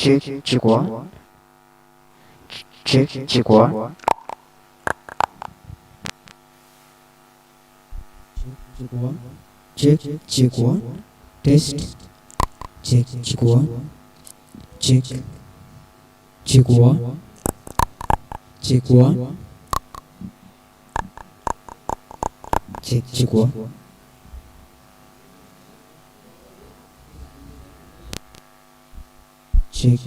结果结果结果 test 结果结果结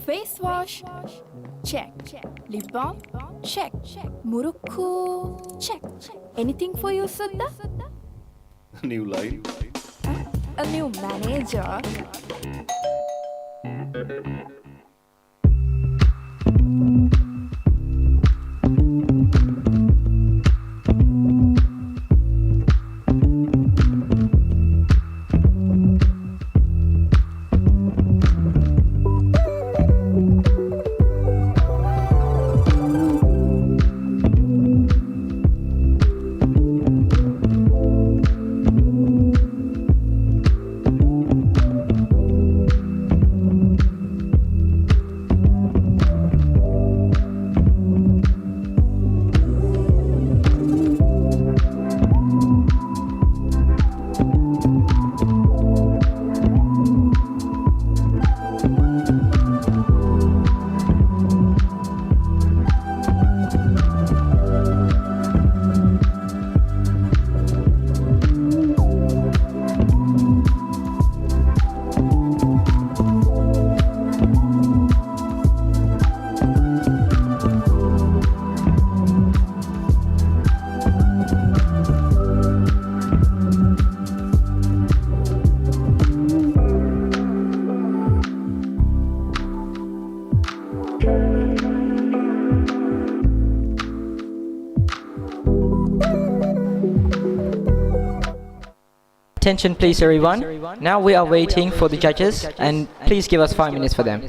Face wash? Check. Lip balm? Check. Murukku? Check. Anything for you, Sudha? New line. A new manager? Attention please everyone. Now we are waiting for the judges and please give us 5 minutes for them.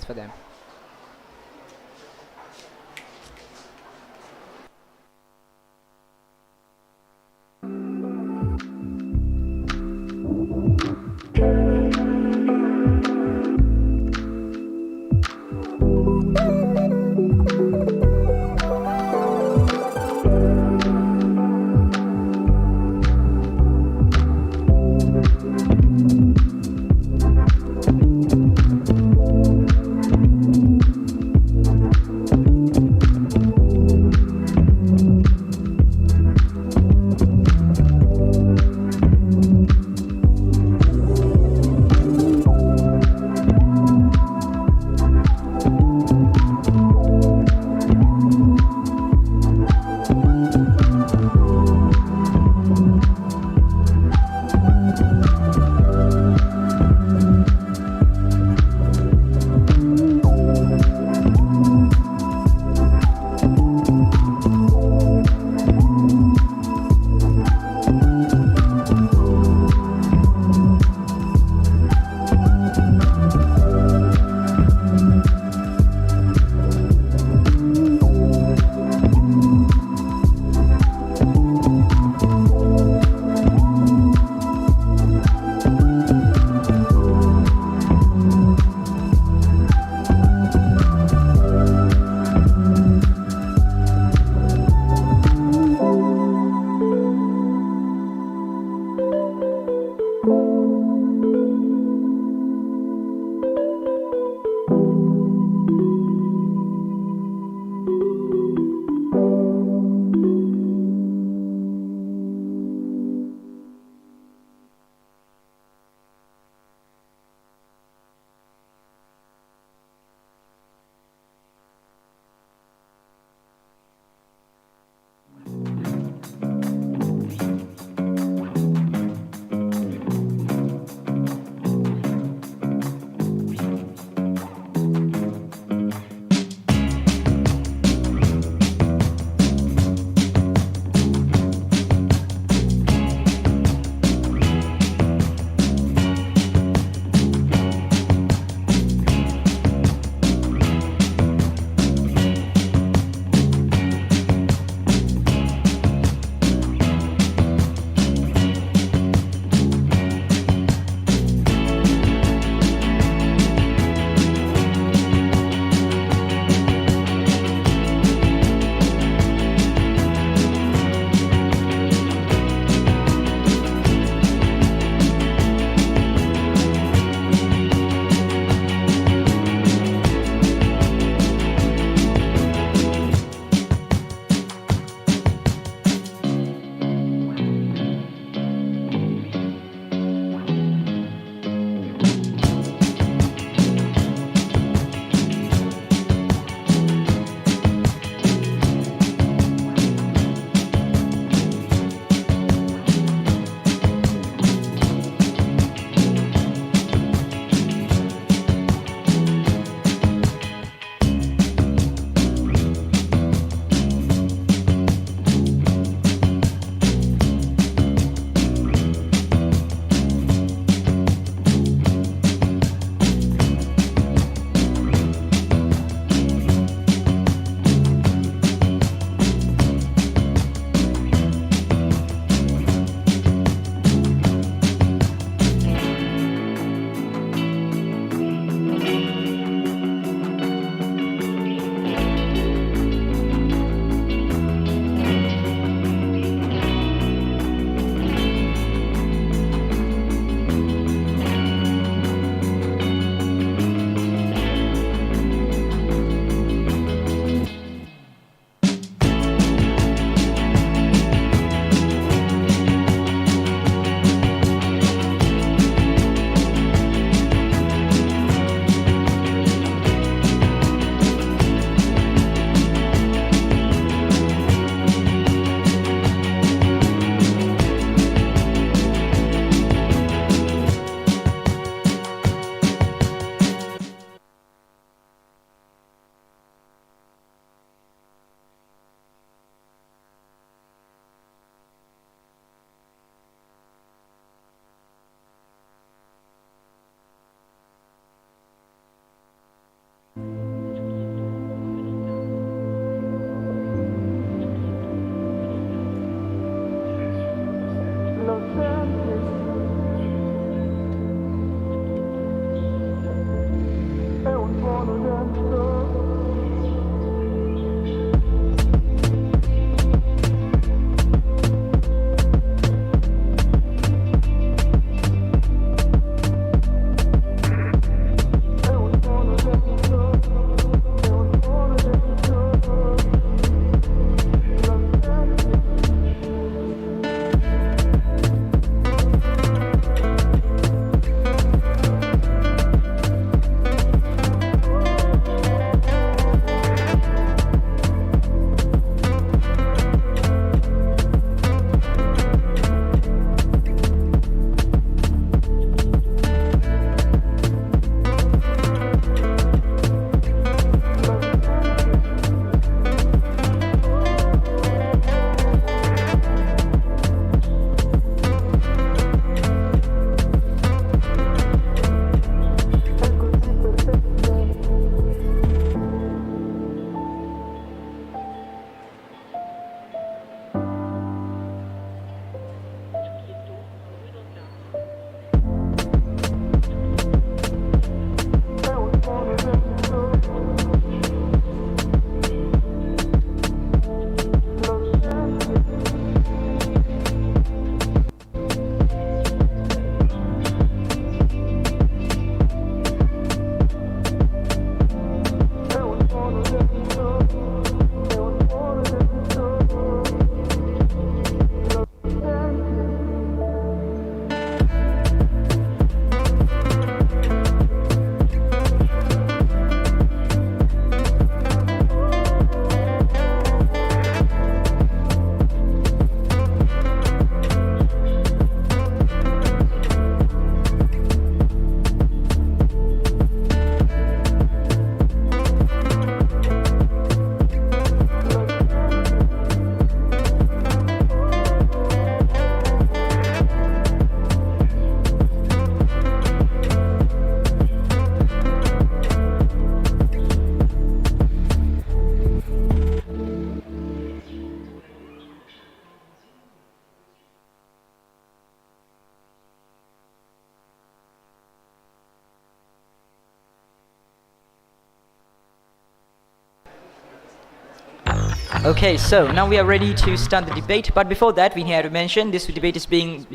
Okay, so now we are ready to start the debate. But before that, we have to mention this debate is being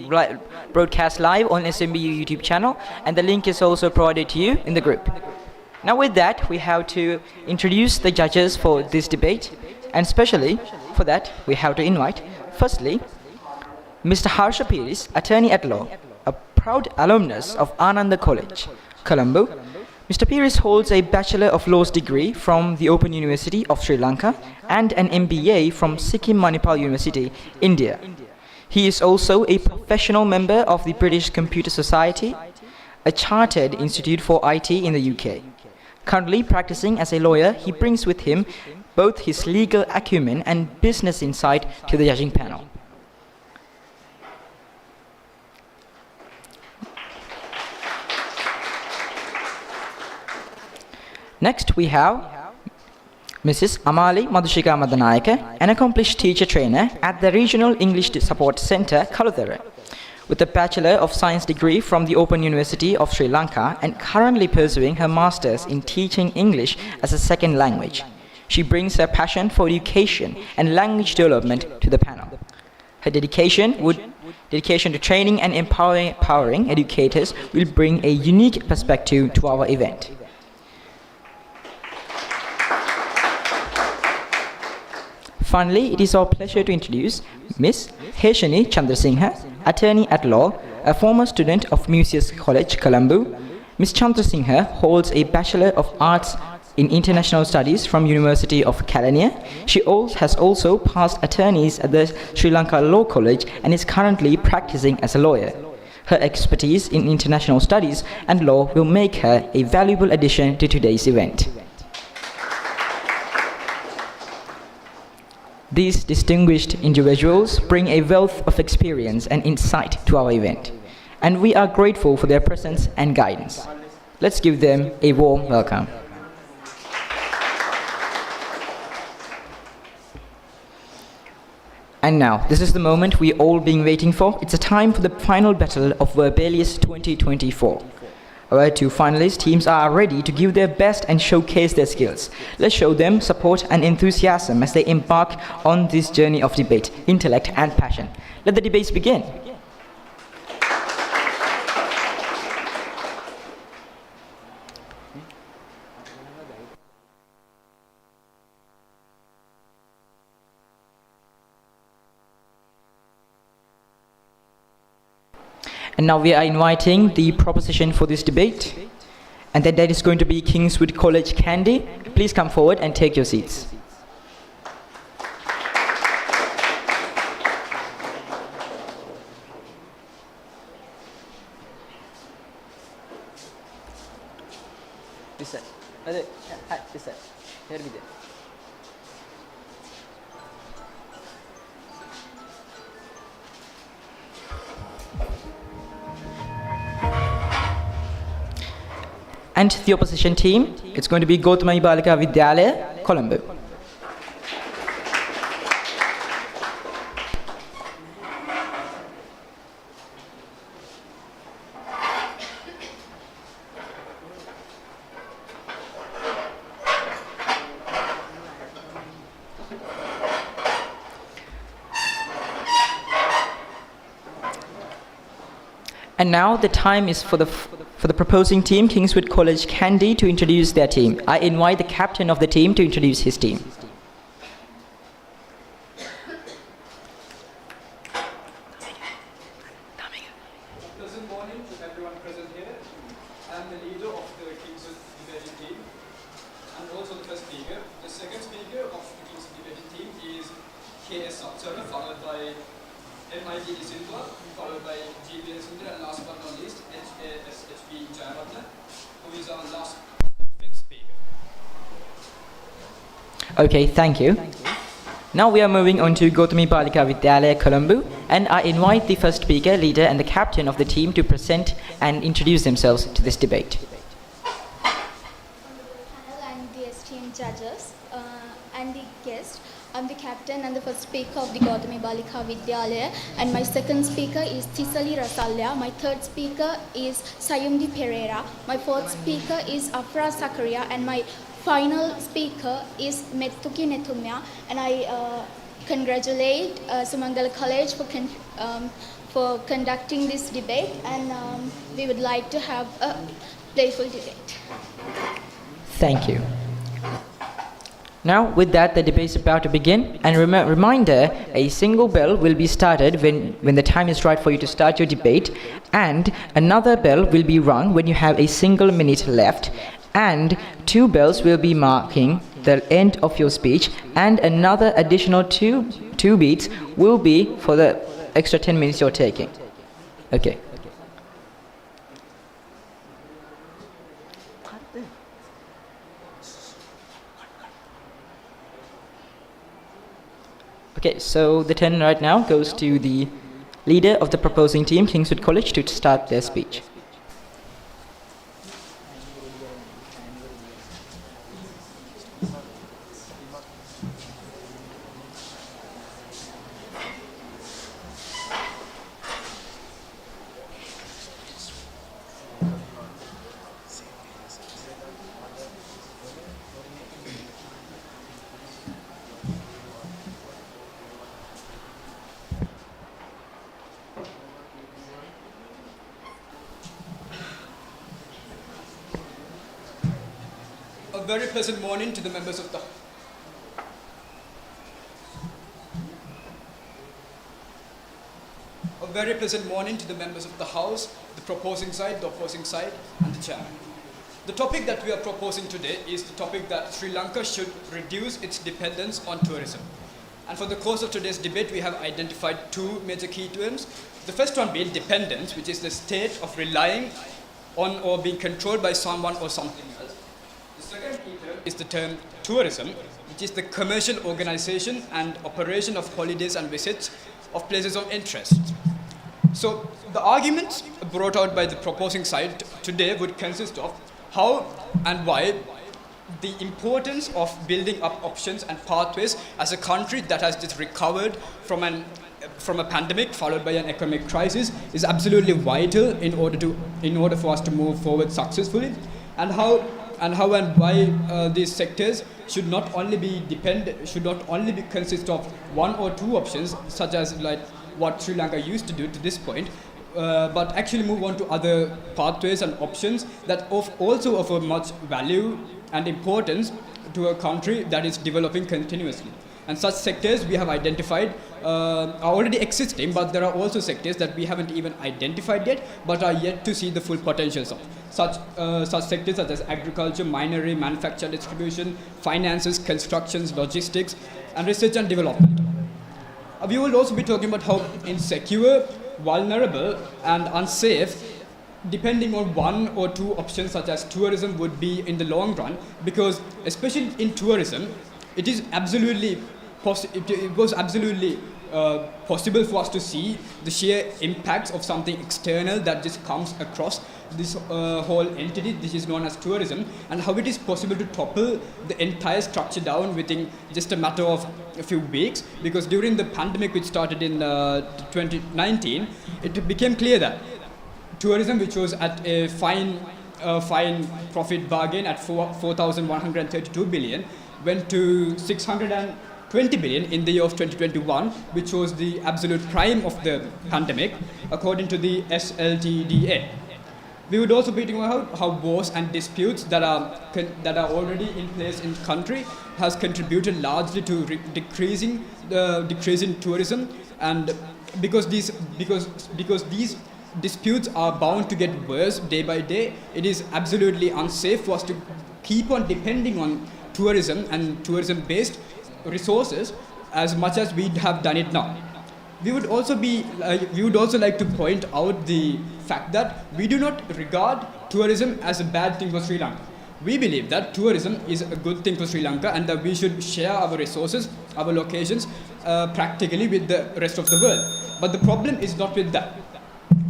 broadcast live on SMBU YouTube channel, and the link is also provided to you in the group. Now with that, we have to introduce the judges for this debate, and especially for that, we have to invite, firstly, Mr. Harsha Piris, attorney at law, a proud alumnus of Ananda College, Colombo. Mr. Piris holds a Bachelor of Laws degree from the Open University of Sri Lanka and an MBA from Sikkim Manipal University, India. He is also a professional member of the British Computer Society, a chartered institute for IT in the UK. Currently practicing as a lawyer, he brings with him both his legal acumen and business insight to the judging panel. Next, we have Mrs. Amali Madhushika Madanayaka, an accomplished teacher trainer at the Regional English Support Centre, Kalutara, with a Bachelor of Science degree from the Open University of Sri Lanka and currently pursuing her Masters in teaching English as a second language. She brings her passion for education and language development to the panel. Her dedication to training and empowering educators will bring a unique perspective to our event. Finally, it is our pleasure to introduce Ms. Heshani Chandrasinghe, attorney at law, a former student of Musaeus College, Colombo. Ms. Chandrasinghe holds a Bachelor of Arts in International Studies from University of Kelaniya. She has also passed attorneys at the Sri Lanka Law College and is currently practicing as a lawyer. Her expertise in international studies and law will make her a valuable addition to today's event. These distinguished individuals bring a wealth of experience and insight to our event, and we are grateful for their presence and guidance. Let's give them a warm welcome. And now, this is the moment we all been waiting for. It's a time for the final battle of Verbalius 2024. Our two finalist teams are ready to give their best and showcase their skills. Let's show them support and enthusiasm as they embark on this journey of debate, intellect and passion. Let the debates begin. And now we are inviting the proposition for this debate, and that is going to be Kingswood College Kandy. Please come forward and take your seats. This side. This side. Here we go. And the opposition team, it's going to be Gautama Balika Vidyalaya, Colombo. And now the time is for the proposing team, Kingswood College Kandy, to introduce their team. I invite the captain of the team to introduce his team. Pleasant morning to everyone present here. I'm the leader of the Kingswood debating team and also the first speaker. The second speaker of the Kingswood debating team is K.S. Sapsara, followed by M.I.D. Silva, followed by G.B.L. Sundar, and last but not least, H.B. Jayaratna, who is our last fifth speaker. Okay, thank you. Now we are moving on to Gautami Balika Vidyalaya, Colombo, and I invite the first speaker, leader, and the captain of the team to present and introduce themselves to this debate. And the esteemed judges and the guests. I'm the captain and the first speaker of the Gautami Balika Vidyalaya, and my second speaker is Thisali Rasalya. My third speaker is Sayumdi Pereira. My fourth speaker is Afra Sakaria, and my final speaker is Mettuki Netumya, and I congratulate Sumangala College for conducting this debate, and we would like to have a playful debate. Thank you. Now, with that, the debate is about to begin. And reminder, a single bell will be started when the time is right for you to start your debate, and another bell will be rung when you have a single minute left, and 2 bells will be marking the end of your speech, and another additional two beats will be for the extra 10 minutes you're taking. Okay. Okay, so the turn right now goes to the leader of the proposing team, Kingswood College, to start their speech. A very pleasant morning to the members of the House, the proposing side, the opposing side, and the chairman. The topic that we are proposing today is the topic that Sri Lanka should reduce its dependence on tourism. And for the course of today's debate, we have identified 2 major key terms. The first one being dependence, which is the state of relying on or being controlled by someone or something else. The second key term is the term tourism, which is the commercial organization and operation of holidays and visits of places of interest. So the arguments brought out by the proposing side today would consist of how and why the importance of building up options and pathways as a country that has just recovered from a pandemic followed by an economic crisis is absolutely vital in order for us to move forward successfully, and how and why these sectors should not only consist of 1 or 2 options, such as like what Sri Lanka used to do to this point, but actually move on to other pathways and options that also offer much value and importance to a country that is developing continuously. And such sectors we have identified are already existing, but there are also sectors that we haven't even identified yet, but are yet to see the full potentials of. Such sectors such as agriculture, minery, manufacture, distribution, finances, constructions, logistics, and research and development. We will also be talking about how insecure, vulnerable, and unsafe, depending on 1 or 2 options such as tourism would be in the long run, because especially in tourism, it was absolutely possible for us to see the sheer impacts of something external that just comes across this whole entity, this is known as tourism, and how it is possible to topple the entire structure down within just a matter of a few weeks. Because during the pandemic, which started in 2019, it became clear that tourism, which was at a fine profit bargain at 4,132 billion, went to 620 billion in the year of 2021, which was the absolute prime of the pandemic, according to the SLTDA. We would also be talking about how wars and disputes that are already in place in the country has contributed largely to decreasing tourism, and because these disputes are bound to get worse day by day, it is absolutely unsafe for us to keep on depending on tourism and tourism-based resources as much as we have done it now. We would also like to point out the fact that we do not regard tourism as a bad thing for Sri Lanka. We believe that tourism is a good thing for Sri Lanka, and that we should share our resources, our locations, practically with the rest of the world. But the problem is not with that.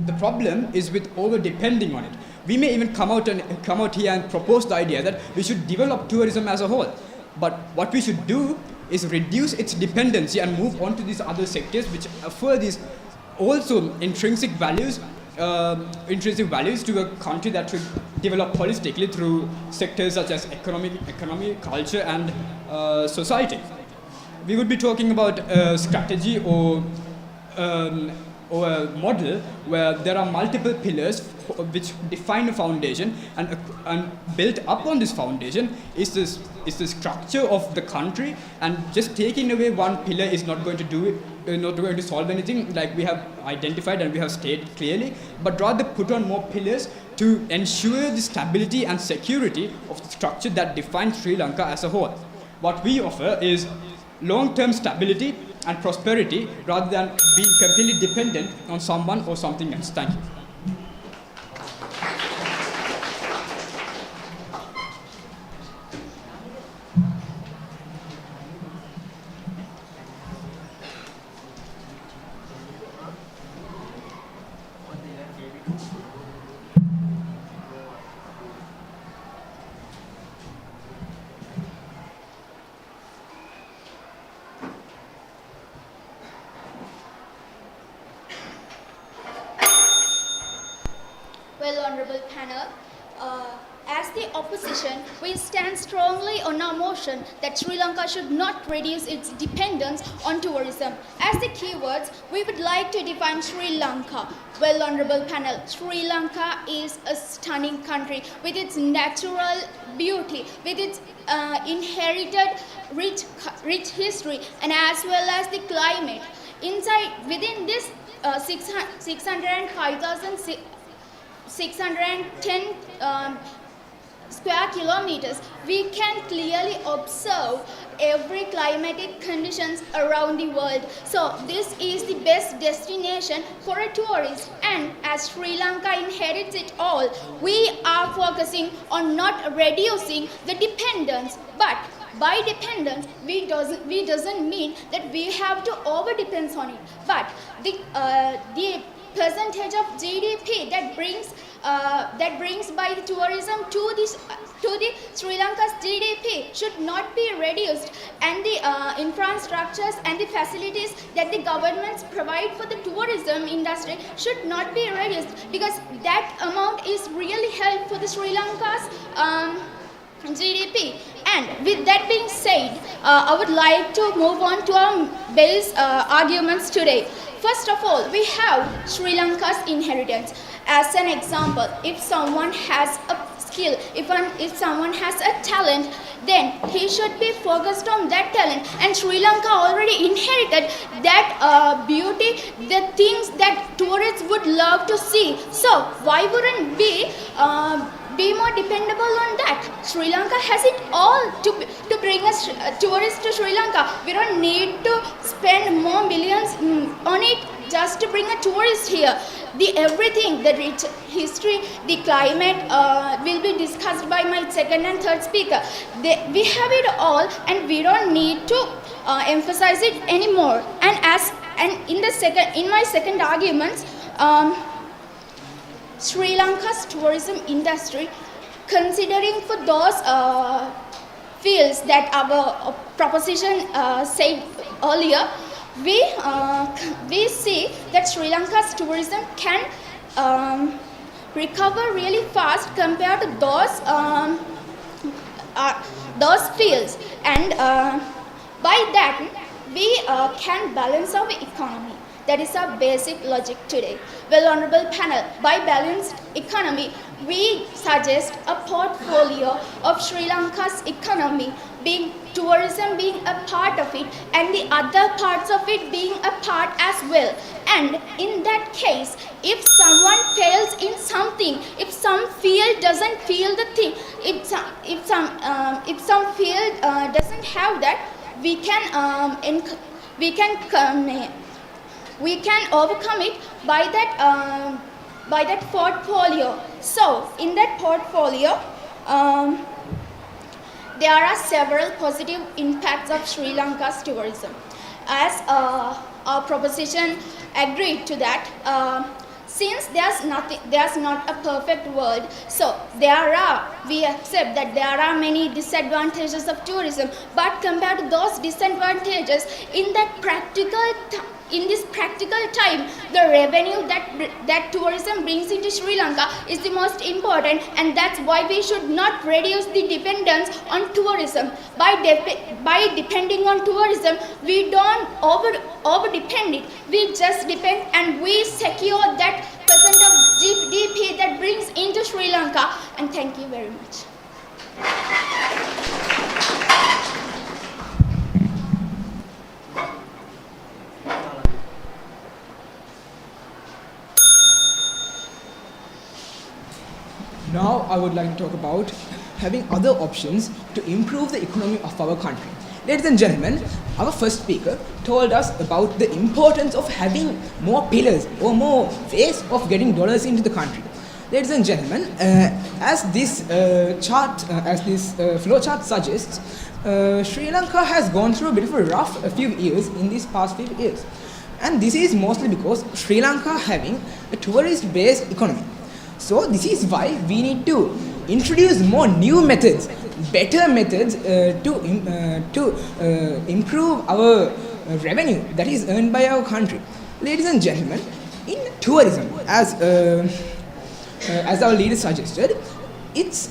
The problem is with over-depending on it. We may even come out here and propose the idea that we should develop tourism as a whole. But what we should do is reduce its dependency and move on to these other sectors which offer these also intrinsic values intrinsic values to a country that should develop holistically through sectors such as economy, culture, and society. We would be talking about a strategy or a model where there are multiple pillars which define a foundation, and built upon this foundation is the structure of the country, and just taking away one pillar is not going to do it, not going to solve anything like we have identified and we have stated clearly, but rather put on more pillars to ensure the stability and security of the structure that defines Sri Lanka as a whole. What we offer is long-term stability and prosperity rather than being completely dependent on someone or something else. Thank you. Well, honorable panel, as the opposition, we stand strongly on our motion that Sri Lanka should not reduce its dependence on tourism. As the keywords, we would like to define Sri Lanka. Well, honorable panel, Sri Lanka is a stunning country with its natural beauty, with its inherited rich history, and as well as the climate. Within this 610 square kilometers, we can clearly observe every climatic conditions around the world. So this is the best destination for a tourist, and as Sri Lanka inherits it all, we are focusing on not reducing the dependence, but by dependence, we doesn't mean that we have to over depend on it, but the percentage of GDP that brings by the tourism to the Sri Lanka's GDP should not be reduced, and the infrastructures and the facilities that the governments provide for the tourism industry should not be reduced, because that amount is really helpful for the Sri Lanka's GDP. And with that being said, I would like to move on to our base arguments today. First of all, we have Sri Lanka's inheritance. As an example, if someone has a skill, if someone has a talent, then he should be focused on that talent. And Sri Lanka already inherited that beauty, the things that tourists would love to see. So why wouldn't we be more dependable on that? Sri Lanka has it all to bring us tourists to Sri Lanka. We don't need to spend more millions on it just to bring a tourist here. Everything, the rich history, the climate will be discussed by my second and third speaker. We have it all, and we don't need to emphasize it anymore. And in my second arguments, Sri Lanka's tourism industry, considering for those fields that our proposition said earlier, we see that Sri Lanka's tourism can recover really fast compared to those fields, and by that we can balance our economy. That is our basic logic today. Well, honorable panel, by balanced economy, we suggest a portfolio of Sri Lanka's economy, being tourism being a part of it, and the other parts of it being a part as well. And in that case, if someone fails in something, if some field doesn't feel the thing, if some field doesn't have that, we can overcome it by that portfolio. So in that portfolio, there are several positive impacts of Sri Lanka's tourism. As our proposition agreed to that, since there's not a perfect world, so we accept that there are many disadvantages of tourism, but compared to those disadvantages, in that practical in this practical time, the revenue that tourism brings into Sri Lanka is the most important, and that's why we should not reduce the dependence on tourism. By depending on tourism, we don't over depend it. We just depend and we secure that percent of GDP that brings into Sri Lanka. And thank you very much. Now I would like to talk about having other options to improve the economy of our country. Ladies and gentlemen, our first speaker told us about the importance of having more pillars or more ways of getting dollars into the country. Ladies and gentlemen, as this flow chart suggests, Sri Lanka has gone through a bit of a rough few years in these past few years. And this is mostly because Sri Lanka having a tourist-based economy. So this is why we need to introduce more new methods, better methods to improve our revenue that is earned by our country. Ladies and gentlemen, in tourism, as our leader suggested, it's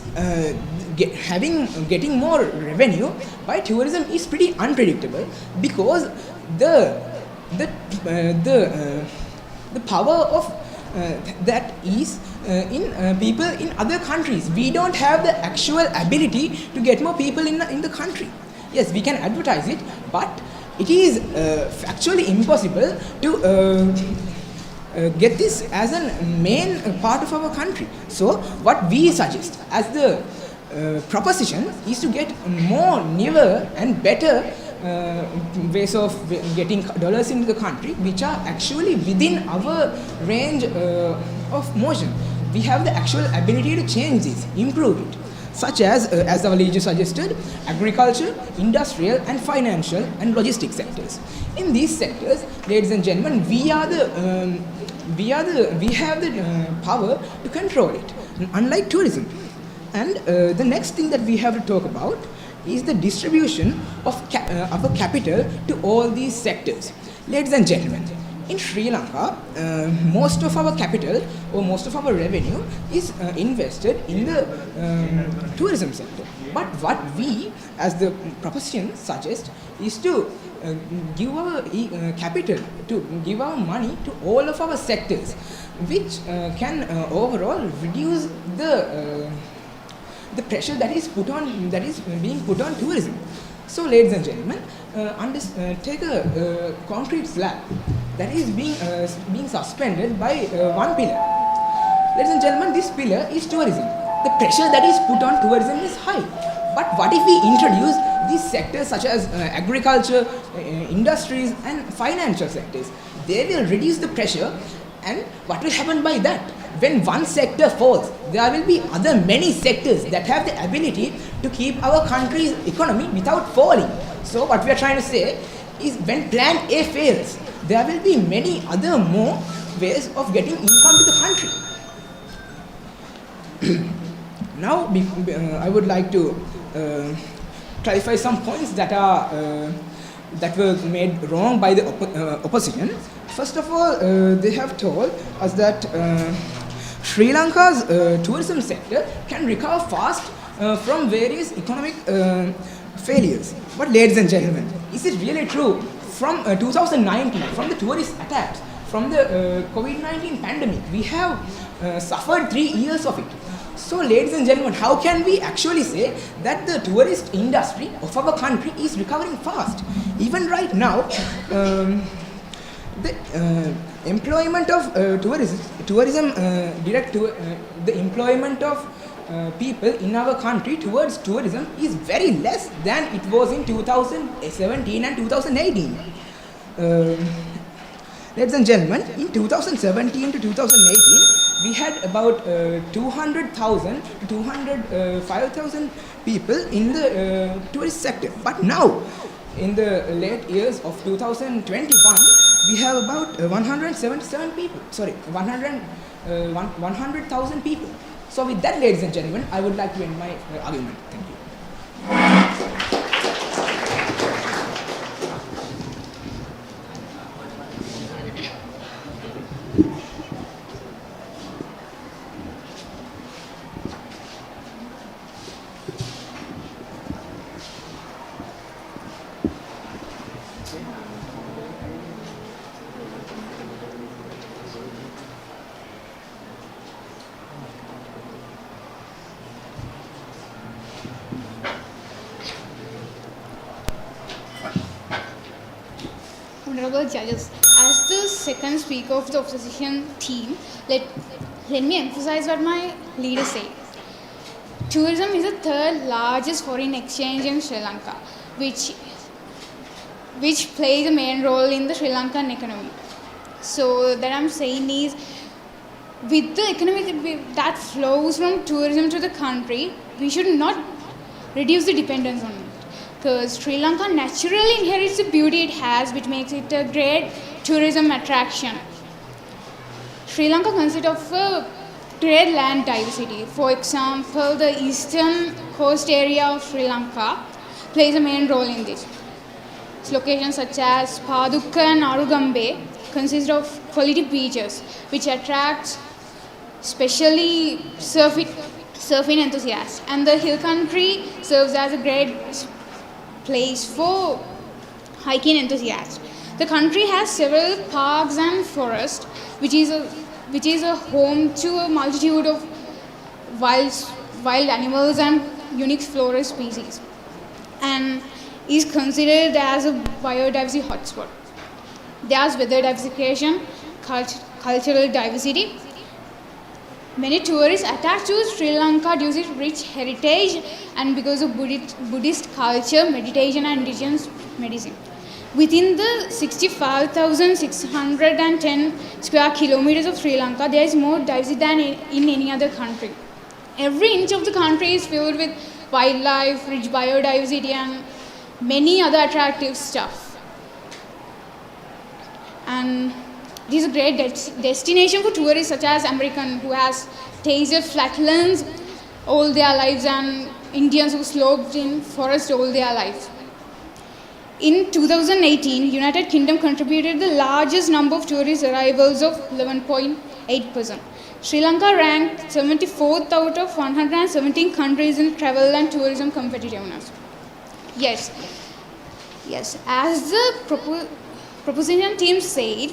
getting more revenue by tourism is pretty unpredictable, because the power of that is in people in other countries. We don't have the actual ability to get more people in the country. Yes, we can advertise it, but it is factually impossible to get this as a main part of our country. So what we suggest as the proposition is to get more newer and better ways of getting dollars into the country, which are actually within our range of motion. We have the actual ability to change this, improve it, such as our leader suggested, agriculture, industrial and financial and logistics sectors. In these sectors, ladies and gentlemen, we have the power to control it, unlike tourism. And the next thing that we have to talk about is the distribution of our capital to all these sectors. Ladies and gentlemen, in Sri Lanka, most of our capital or most of our revenue is invested in the tourism sector. But what we, as the proposition suggests, is to give our capital, to give our money to all of our sectors, which can overall reduce the pressure that is being put on tourism. So, ladies and gentlemen, take a concrete slab that is being suspended by one pillar. Ladies and gentlemen, this pillar is tourism. The pressure that is put on tourism is high. But what if we introduce these sectors such as agriculture, industries and financial sectors? They will reduce the pressure, and what will happen by that? When one sector falls, there will be other many sectors that have the ability to keep our country's economy without falling. So what we are trying to say is, when plan A fails, there will be many other more ways of getting income to the country. Now I would like to clarify some points that were made wrong by the opposition. First of all, they have told us that Sri Lanka's tourism sector can recover fast from various economic failures. But ladies and gentlemen, is it really true? From 2019, from the tourist attacks, from the COVID-19 pandemic, we have suffered 3 years of it. So ladies and gentlemen, how can we actually say that the tourist industry of our country is recovering fast? Even right now, the employment of the employment of people in our country towards tourism is very less than it was in 2017 and 2018. Ladies and gentlemen, in 2017 to 2018, we had about 200,000 to 205,000 people in the tourist sector. But now, in the late years of 2021, we have about 177 people. Sorry, 100,000 people. So with that, ladies and gentlemen, I would like to end my argument. Thank you. honorable judges. As the second speaker of the opposition team, let me emphasize what my leader said. Tourism is the third largest foreign exchange in Sri Lanka, which plays a main role in the Sri Lankan economy. So that I'm saying is, with the economic that flows from tourism to the country, we should not reduce the dependence on it. Because Sri Lanka naturally inherits the beauty it has, which makes it a great tourism attraction. Sri Lanka consists of a great land diversity. For example, the eastern coast area of Sri Lanka plays a main role in this. Locations such as Padukka and Arugambe consist of quality beaches, which attracts especially surfing enthusiasts. And the hill country serves as a great place for hiking enthusiasts. The country has several parks and forests, which is a home to a multitude of wild animals and unique flora species, and is considered as a biodiversity hotspot. There's weather diversification, cultural diversity. Many tourists attach to Sri Lanka due to its rich heritage and because of Buddhist culture, meditation and indigenous medicine. Within the 65,610 square kilometers of Sri Lanka, there is more diversity than in any other country. Every inch of the country is filled with wildlife, rich biodiversity and many other attractive stuff. And it is a great destination for tourists such as Americans who has tasted flatlands all their lives and Indians who sloped in forest all their lives. In 2018, United Kingdom contributed the largest number of tourist arrivals of 11.8%. Sri Lanka ranked 74th out of 117 countries in travel and tourism competitiveness. Yes, as the proposition team said,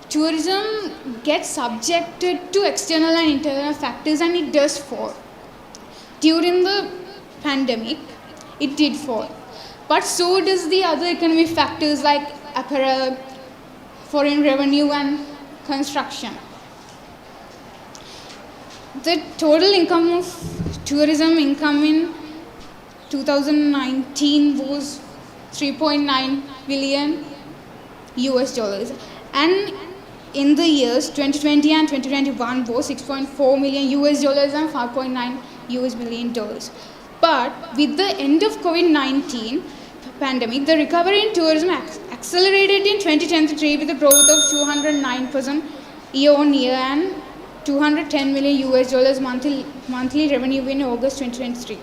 tourism gets subjected to external and internal factors and it does fall. During the pandemic, it did fall. But so does the other economic factors like apparel, foreign revenue and construction. The total income of tourism income in 2019 was 3.9 billion US dollars, and in the years 2020 and 2021 was 6.4 million US dollars and 5.9 US million dollars. But with the end of COVID-19 pandemic, the recovery in tourism accelerated in 2023 with a growth of 209% year on year and 210 million US dollars monthly revenue in August 2023.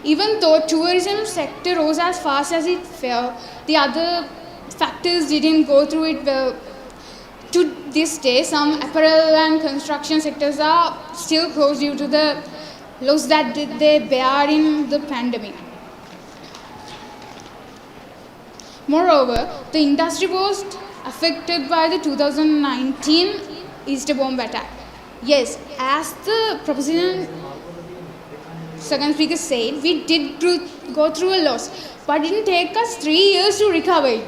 Even though tourism sector rose as fast as it fell, the other factors didn't go through it well. To this day, some apparel and construction sectors are still closed due to the loss that they bear in the pandemic. Moreover, the industry was affected by the 2019 Easter bomb attack. Yes, as the proposition second speaker said, we did go through a loss, but it didn't take us 3 years to recover it.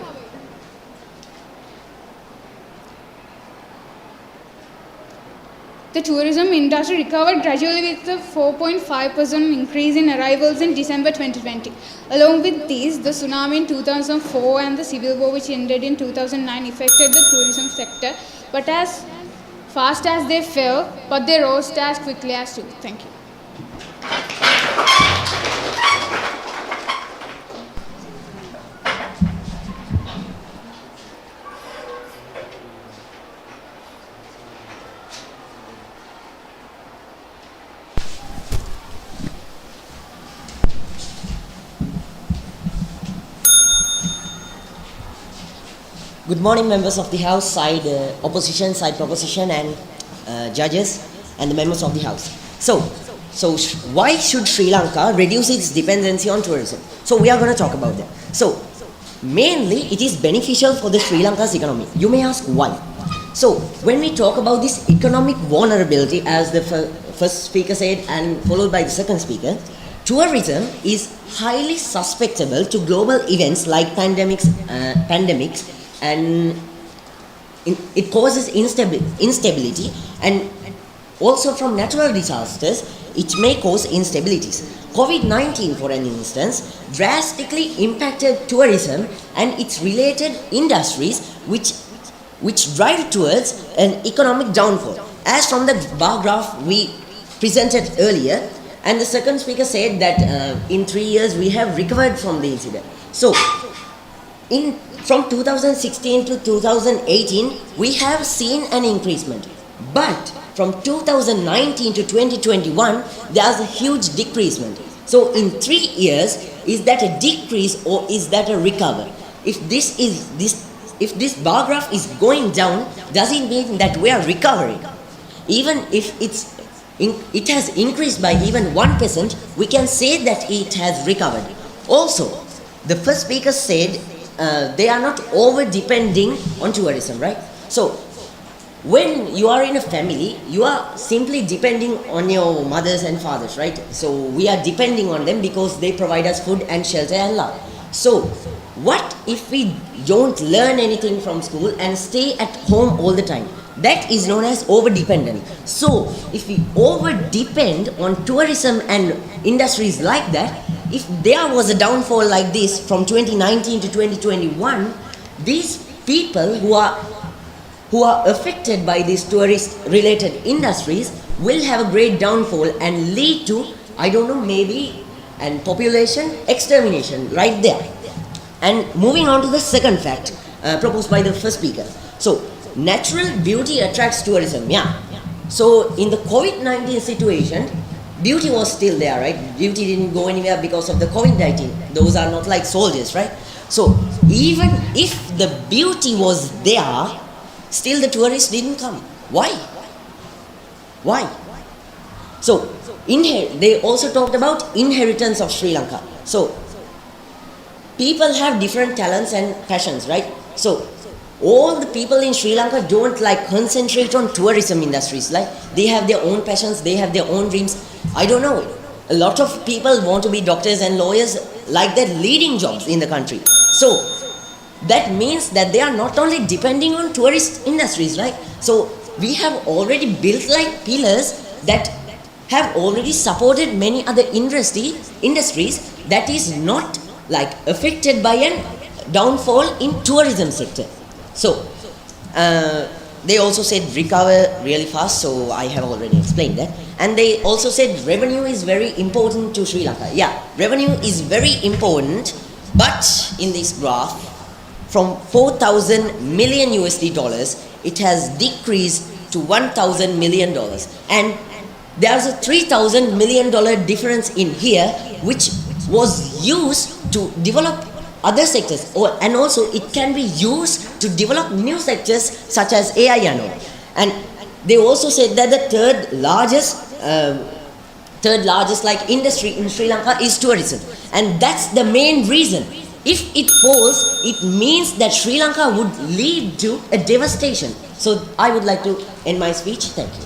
The tourism industry recovered gradually with a 4.5% increase in arrivals in December 2020. Along with these, the tsunami in 2004 and the civil war which ended in 2009 affected the tourism sector, but as fast as they fell, but they rose as quickly as too. Thank you. Good morning, members of the House, side opposition, side proposition, and judges, and the members of the House. So why should Sri Lanka reduce its dependency on tourism? So we are going to talk about that. So mainly, it is beneficial for the Sri Lanka's economy. You may ask why. So when we talk about this economic vulnerability, as the first speaker said, and followed by the second speaker, tourism is highly susceptible to global events like pandemics, and it causes instability, and also from natural disasters it may cause instabilities. COVID-19, for an instance, drastically impacted tourism and its related industries, which drive towards an economic downfall, as from the bar graph we presented earlier. And the second speaker said that in 3 years we have recovered from the incident. So from 2016 to 2018 we have seen an increasement, but from 2019 to 2021 there's a huge decreasement. So in 3 years, is that a decrease or is that a recovery? If this bar graph is going down, does it mean that we are recovering? Even if it has increased by even 1%, we can say that it has recovered. Also, the first speaker said they are not over depending on tourism, right? So when you are in a family, you are simply depending on your mothers and fathers, right? So we are depending on them because they provide us food and shelter and love. So what if we don't learn anything from school and stay at home all the time? That is known as over-dependent. So if we over-depend on tourism and industries like that, if there was a downfall like this from 2019 to 2021, these people who are affected by these tourist-related industries will have a great downfall and lead to, I don't know, maybe and population extermination right there. And moving on to the second fact proposed by the first speaker. So natural beauty attracts tourism. Yeah. So in the COVID-19 situation, beauty was still there, right? Beauty didn't go anywhere because of the COVID-19. Those are not like soldiers, right? So even if the beauty was there, still the tourists didn't come. Why? So they also talked about inheritance of Sri Lanka. So people have different talents and passions, right? So all the people in Sri Lanka don't like concentrate on tourism industries. Like they have their own passions, they have their own dreams. I don't know. A lot of people want to be doctors and lawyers, like they're leading jobs in the country. So that means that they are not only depending on tourist industries, right? So we have already built like pillars that have already supported many other industries that is not like affected by a downfall in tourism sector. So they also said recover really fast, so I have already explained that. And they also said revenue is very important to Sri Lanka. Yeah, revenue is very important, but in this graph, from 4,000 million USD dollars, it has decreased to 1,000 million dollars. And there's a 3,000 million dollar difference in here, which was used to develop other sectors, and also it can be used to develop new sectors such as AI and all. And they also said that the third largest like industry in Sri Lanka is tourism, and that's the main reason. If it falls, it means that Sri Lanka would lead to a devastation. So I would like to end my speech. Thank you.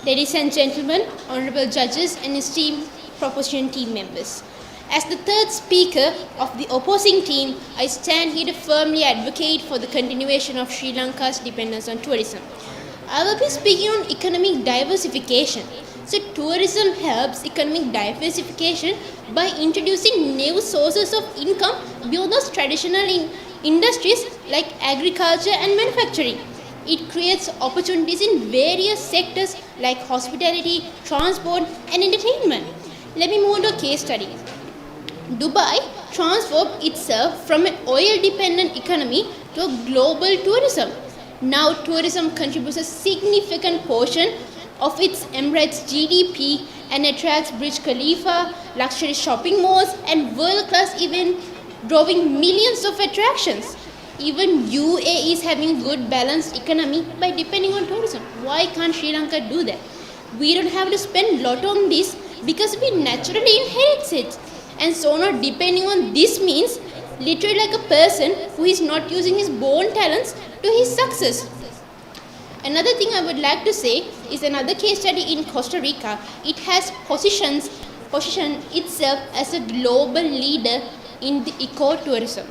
Ladies and gentlemen, honorable judges and esteemed proposition team members. As the third speaker of the opposing team, I stand here to firmly advocate for the continuation of Sri Lanka's dependence on tourism. I will be speaking on economic diversification. So tourism helps economic diversification by introducing new sources of income beyond those traditional industries like agriculture and manufacturing. It creates opportunities in various sectors like hospitality, transport, and entertainment. Let me move on to a case study. Dubai transformed itself from an oil-dependent economy to a global tourism. Now tourism contributes a significant portion of its Emirates GDP and attracts Burj Khalifa, luxury shopping malls, and world-class events, drawing millions of attractions. Even UAE is having good balanced economy by depending on tourism. Why can't Sri Lanka do that? We don't have to spend a lot on this because we naturally inherit it. and so not depending on this means literally like a person who is not using his born talents to his success. Another thing I would like to say is another case study in Costa Rica. It has positioned itself as a global leader in the ecotourism.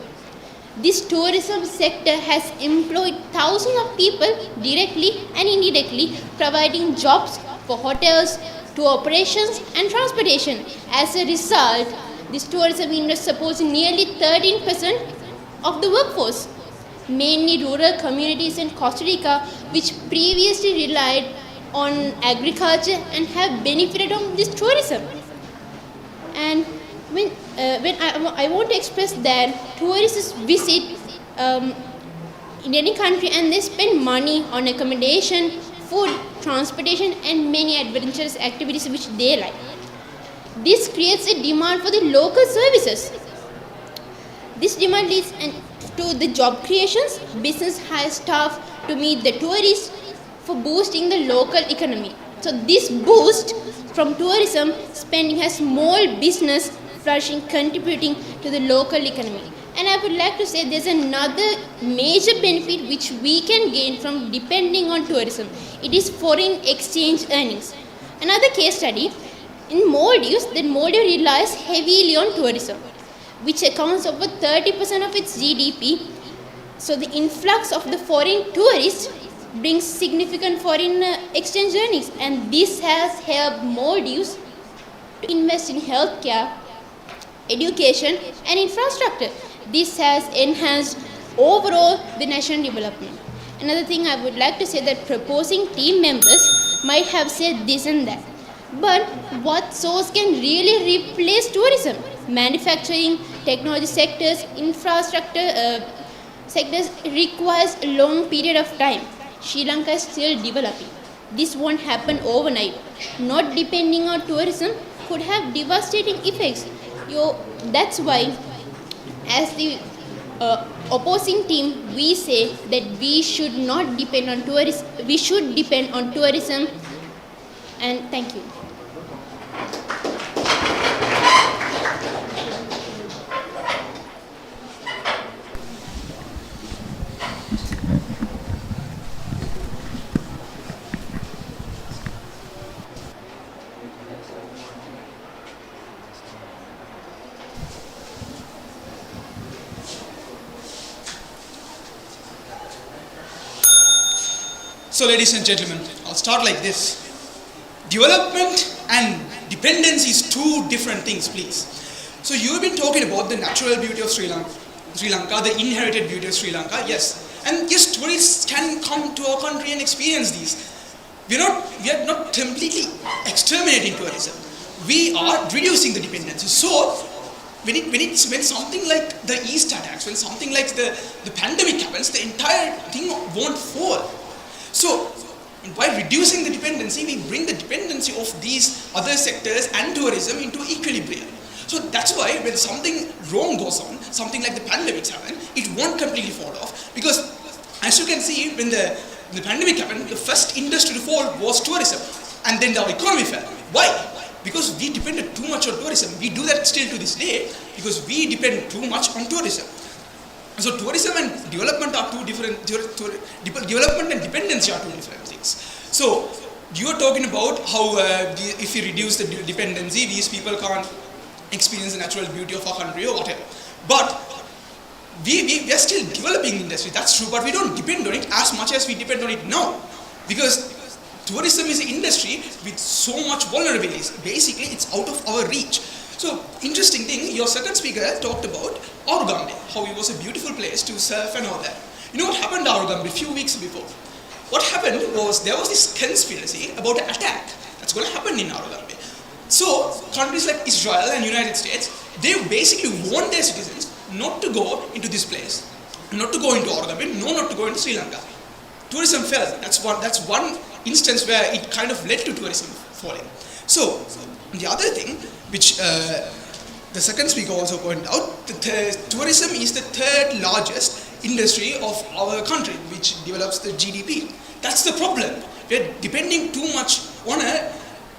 This tourism sector has employed thousands of people directly and indirectly, providing jobs for hotels, tour operations and transportation. As a result, this tourism industry supports nearly 13% of the workforce, mainly rural communities in Costa Rica, which previously relied on agriculture and have benefited from this tourism. And when I want to express that tourists visit in any country and they spend money on accommodation, food, transportation and many adventurous activities which they like. This creates a demand for the local services. This demand leads to the job creations. Business hires staff to meet the tourists for boosting the local economy. So this boost from tourism spending has small business flourishing, contributing to the local economy. And I would like to say there's another major benefit which we can gain from depending on tourism. It is foreign exchange earnings. Another case study in Maldives, that Maldives relies heavily on tourism, which accounts over 30% of its GDP. So the influx of the foreign tourists brings significant foreign exchange earnings, and this has helped Maldives to invest in healthcare, education and infrastructure. This has enhanced overall the national development. Another thing I would like to say that proposing team members might have said this and that, but what source can really replace tourism? Manufacturing, technology sectors, infrastructure sectors requires a long period of time. Sri Lanka is still developing. This won't happen overnight. Not depending on tourism could have devastating effects. That's why, as the opposing team, we say that we should not depend on tourism. We should depend on tourism. And thank you. So ladies and gentlemen, I'll start like this. Development and dependency is two different things, please. So you've been talking about the natural beauty of Sri Lanka, the inherited beauty of Sri Lanka, yes. And yes, tourists can come to our country and experience these. We are not completely exterminating tourism. We are reducing the dependency. So when something like the East attacks, when something like the pandemic happens, the entire thing won't fall. So, by reducing the dependency, we bring the dependency of these other sectors and tourism into equilibrium. So that's why when something wrong goes on, something like the pandemics happen, it won't completely fall off. Because as you can see, when the pandemic happened, the first industry to fall was tourism. And then our economy fell. Why? Because we depended too much on tourism. We do that still to this day because we depend too much on tourism. So tourism and development are two different, development and dependency are two different things. So you are talking about how if we reduce the dependency, these people can't experience the natural beauty of our country or whatever. But we are still developing the industry, that's true, but we don't depend on it as much as we depend on it now. Because tourism is an industry with so much vulnerabilities. Basically, it's out of our reach. So, interesting thing, your second speaker talked about Aurugambe, how it was a beautiful place to surf and all that. You know what happened to Aurugambe a few weeks before? What happened was there was this conspiracy about an attack that's going to happen in Aurugambe. So, countries like Israel and United States, they basically warned their citizens not to go into this place, not to go into Aurugambe, not to go into Sri Lanka. Tourism fell. That's one instance where it kind of led to tourism falling. So, the other thing, which the second speaker also pointed out, tourism is the third largest industry of our country, which develops the GDP. That's the problem. We're depending too much on a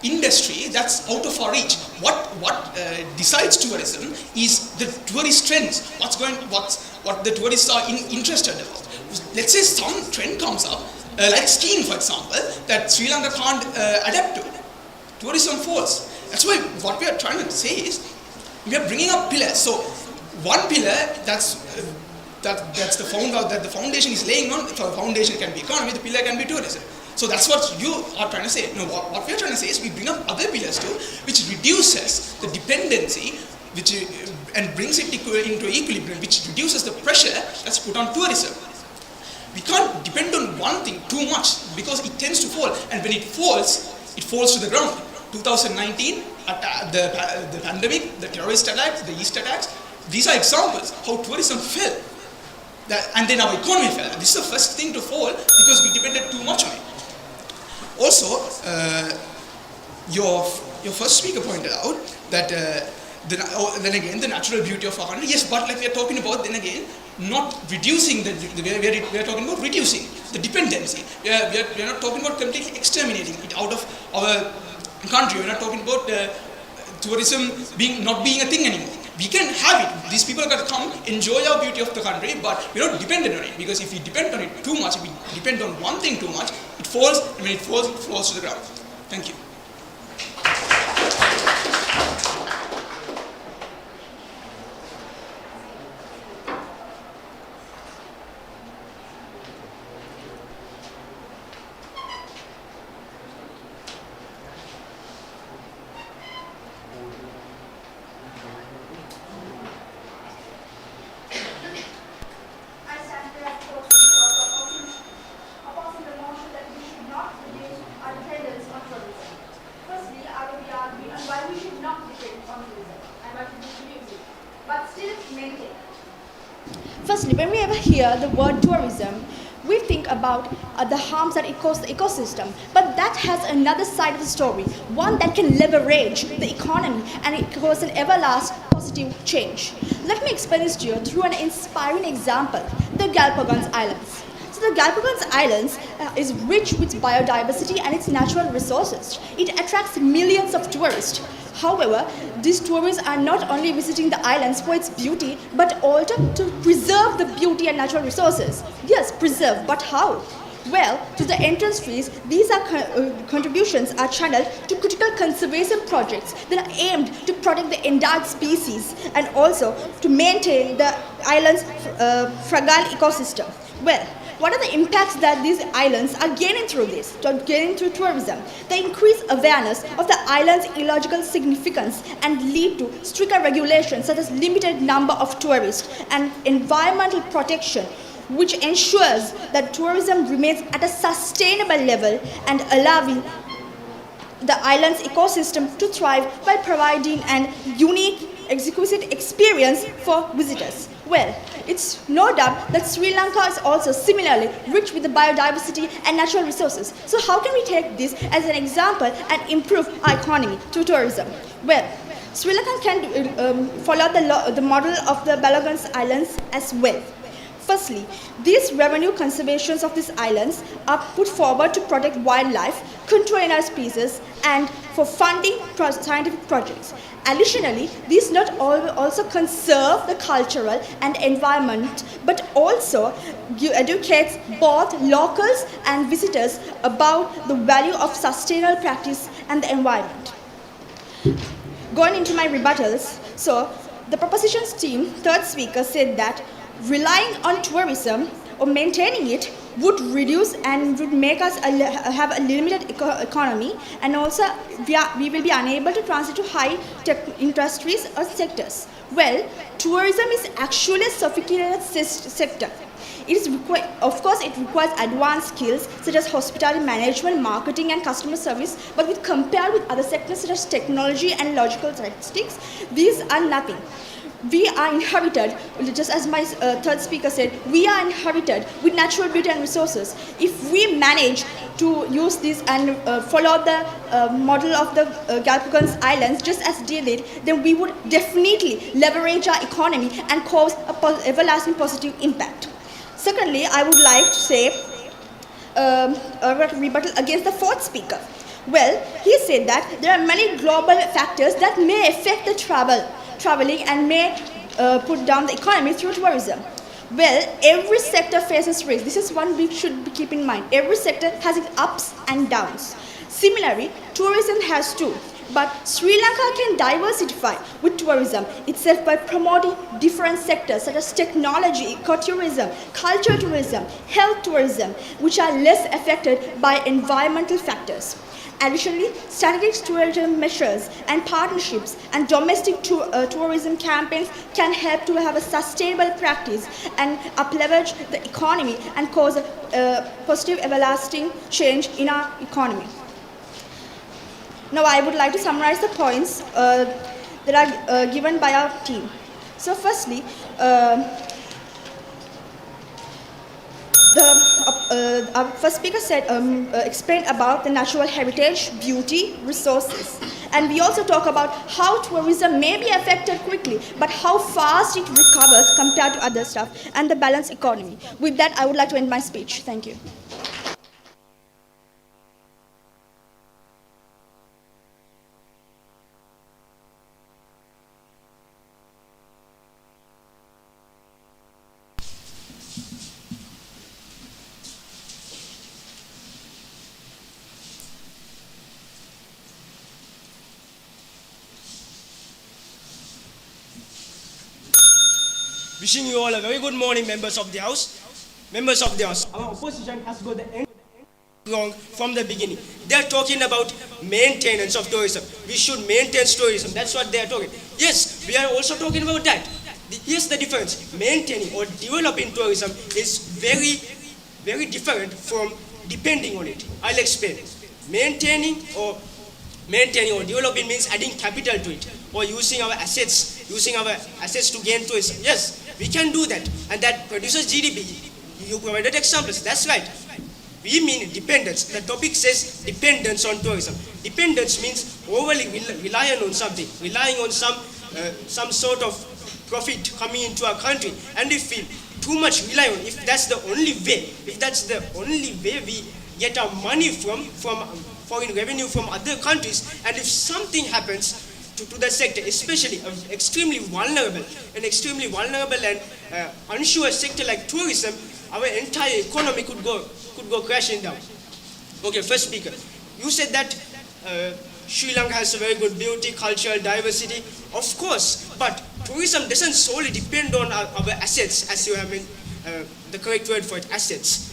industry that's out of our reach. What decides tourism is the tourist trends. What the tourists are interested about. Let's say some trend comes up, like skiing, for example, that Sri Lanka can't adapt to. Tourism falls. That's why what we are trying to say is we are bringing up pillars. So one pillar that's the foundation is laying on. So the foundation can be economy, the pillar can be tourism. So that's what you are trying to say. No, what we are trying to say is we bring up other pillars too, which reduces the dependency, and brings it into equilibrium, which reduces the pressure that's put on tourism. We can't depend on one thing too much because it tends to fall, and when it falls to the ground. 2019, the pandemic, the terrorist attacks, the East attacks, these are examples how tourism fell. And then our economy fell. This is the first thing to fall because we depended too much on it. Also, your first speaker pointed out that then again the natural beauty of our country. Yes, but like we are talking about then again not reducing we are talking about reducing the dependency. We are not talking about completely exterminating it out of our country. We are not talking about tourism not being a thing anymore. We can have it. These people can come, enjoy our beauty of the country, but we're not dependent on it. Because if we depend on it too much, if we depend on one thing too much, it falls, and when it falls to the ground. Thank you. Firstly, when we ever hear the word tourism, we think about the harms that it causes the ecosystem. But that has another side of the story, one that can leverage the economy and it cause an everlasting positive change. Let me explain this to you through an inspiring example, the Galapagos Islands. So the Galapagos Islands is rich with biodiversity and its natural resources. It attracts millions of tourists. However, these tourists are not only visiting the islands for its beauty, but also to preserve the beauty and natural resources. Yes, preserve, but how? Well, to the entrance fees, these contributions are channeled to critical conservation projects that are aimed to protect the endangered species and also to maintain the island's fragile ecosystem. Well, what are the impacts that these islands are gaining through this, gaining through tourism? They increase awareness of the island's ecological significance and lead to stricter regulations such as limited number of tourists and environmental protection, which ensures that tourism remains at a sustainable level and allowing the island's ecosystem to thrive by providing an unique, exquisite experience for visitors. Well, it's no doubt that Sri Lanka is also similarly rich with the biodiversity and natural resources. So how can we take this as an example and improve our economy through tourism? Well, Sri Lanka can follow the model of the Galapagos Islands as well. Firstly, these revenue conservations of these islands are put forward to protect wildlife, control endangered species, and for funding scientific projects. Additionally, these not also conserve the cultural and environment, but also educates both locals and visitors about the value of sustainable practice and the environment. Going into my rebuttals, so the propositions team, third speaker, said that relying on tourism or maintaining it would reduce and would make us have a limited economy, and also we will be unable to transit to high tech industries or sectors. Well, tourism is actually a sophisticated sector. Of course, it requires advanced skills such as hospitality management, marketing, and customer service. But compared with other sectors such as technology and logical statistics, these are nothing. We are inherited, just as my third speaker said, we are inherited with natural beauty and resources. If we manage to use this and follow the model of the Galapagos Islands, just as they did, then we would definitely leverage our economy and cause an everlasting positive impact. Secondly, I would like to say a rebuttal against the fourth speaker. Well, he said that there are many global factors that may affect the traveling and may put down the economy through tourism. Well, every sector faces risk. This is one we should keep in mind. Every sector has its ups and downs. Similarly, tourism has too. But Sri Lanka can diversify with tourism itself by promoting different sectors such as technology, ecotourism, culture tourism, health tourism, which are less affected by environmental factors. Additionally, strategic tourism measures and partnerships and domestic tourism campaigns can help to have a sustainable practice and up-leverage the economy and cause a positive, everlasting change in our economy. Now, I would like to summarize the points that are given by our team. So, firstly, our first speaker explained about the natural heritage, beauty, resources. And we also talk about how tourism may be affected quickly, but how fast it recovers compared to other stuff, and the balanced economy. With that, I would like to end my speech. Thank you. Wishing you all a very good morning, members of the House. Members of the House, our opposition has got the end wrong from the beginning. They are talking about maintenance of tourism. We should maintain tourism. That's what they are talking. Yes, we are also talking about that. Here's the difference. Maintaining or developing tourism is very, very different from depending on it. I'll explain. Maintaining or developing means adding capital to it, or using our assets to gain tourism. Yes, we can do that, and that produces GDP. You provided examples. That's right. We mean dependence. The topic says dependence on tourism. Dependence means overly relying on something, relying on some sort of profit coming into our country. And if we too much rely on, if that's the only way we get our money from foreign revenue from other countries, and if something happens to the sector, especially an extremely vulnerable and unsure sector like tourism, our entire economy could go crashing down. Okay, first speaker, you said that Sri Lanka has a very good beauty, cultural diversity. Of course, but tourism doesn't solely depend on our assets, as you have been the correct word for it, assets.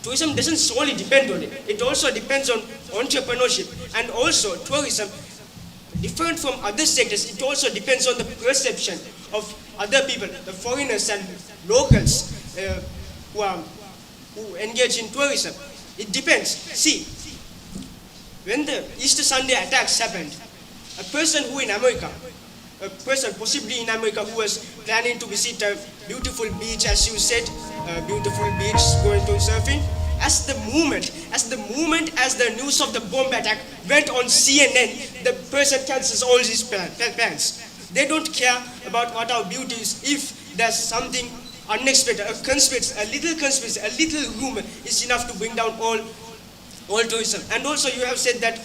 Tourism doesn't solely depend on it. It also depends on entrepreneurship, and also tourism, different from other sectors, it also depends on the perception of other people, the foreigners and locals who engage in tourism. It depends. See, when the Easter Sunday attacks happened, a person possibly in America who was planning to visit a beautiful beach, as you said, beautiful beach, going to surfing, as the news of the bomb attack went on CNN, the person cancels all his plans. They don't care about what our beauty is. If there's something unexpected, a little rumor is enough to bring down all tourism. And also you have said that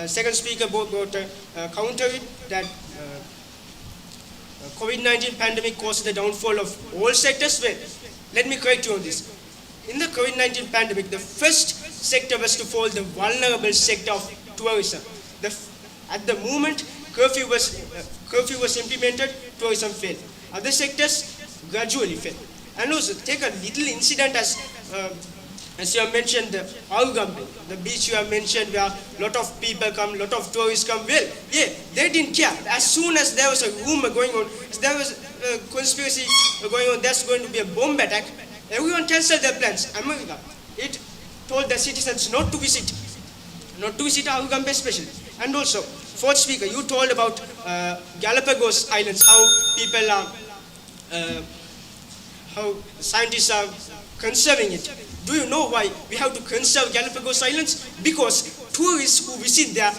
second speaker brought counter it, that COVID-19 pandemic caused the downfall of all sectors. Well, let me correct you on this. In the COVID-19 pandemic, the first sector was to fall, the vulnerable sector of tourism. At the moment curfew was implemented, tourism fell. Other sectors gradually fell. And also take a little incident as you have mentioned, the Arugambe, the beach you have mentioned, where a lot of people come, lot of tourists come. Well, yeah, they didn't care. As soon as there was a rumor going on, there was a conspiracy going on, there's going to be a bomb attack, everyone cancelled their plans. America, it told the citizens not to visit Arugambe especially. And also, fourth speaker, you told about Galapagos Islands, how people are, how scientists are conserving it. Do you know why we have to conserve Galapagos Islands? Because tourists who visit there